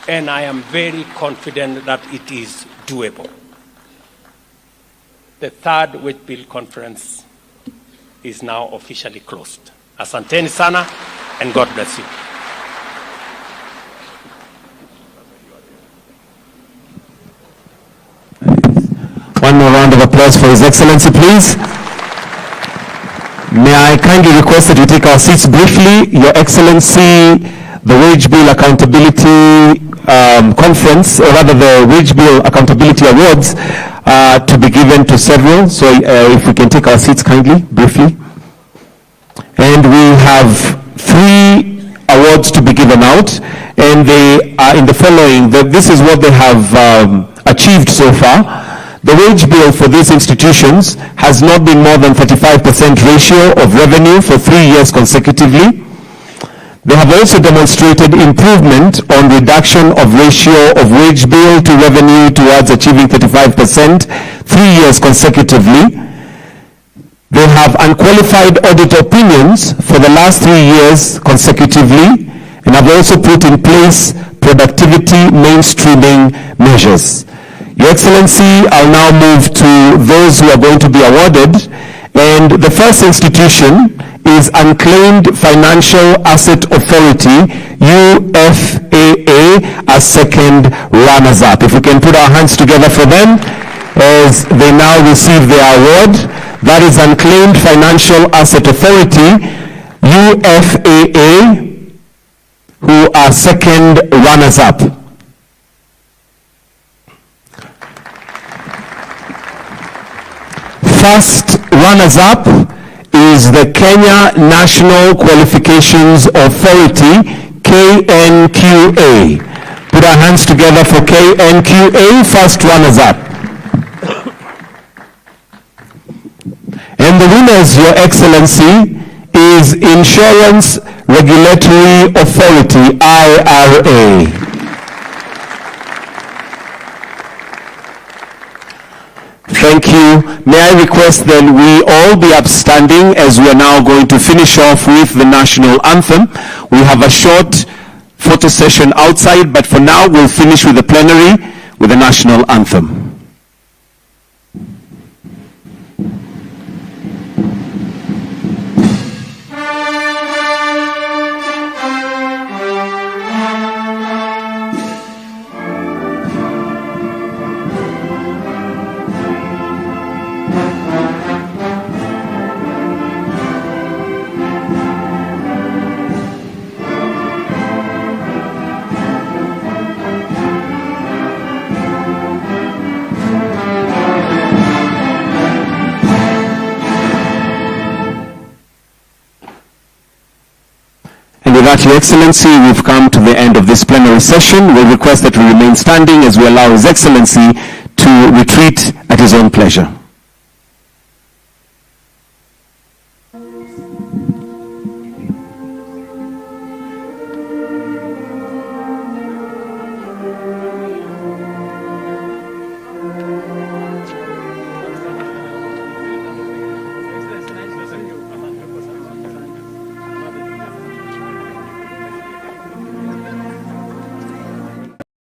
And I am very confident that it is doable. The third Wage Bill conference is now officially closed. Asanteni sana, and God bless you. One more round of applause for His Excellency, please. May I kindly request that we take our seats briefly. Your Excellency, the Wage Bill Accountability Conference, or rather the Wage Bill Accountability Awards, to be given to several. So if we can take our seats kindly, briefly. And we have 3 awards to be given out, and they are in the following. This is what they have achieved so far. The wage bill for these institutions has not been more than 35% ratio of revenue for 3 years consecutively. They have also demonstrated improvement on reduction of ratio of wage bill to revenue towards achieving 35% 3 years consecutively. They have unqualified audit opinions for the last 3 years consecutively, and have also put in place productivity mainstreaming measures. Your Excellency, I'll now move to those who are going to be awarded, and the first institution is Unclaimed Financial Asset Authority, UFAA, as second runners-up. If we can put our hands together for them as they now receive their award. That is Unclaimed Financial Asset Authority, UFAA, who are second runners-up. First runners-up is the Kenya National Qualifications Authority, KNQA. Put our hands together for KNQA, first runners-up. And the winners, Your Excellency, is Insurance Regulatory Authority, IRA. Thank you. May I request then we all be upstanding as we are now going to finish off with the national anthem. We have a short photo session outside, but for now we'll finish with the plenary with the national anthem. With that, Your Excellency, we've come to the end of this plenary session. We'll request that we remain standing as we allow His Excellency to retreat at his own pleasure.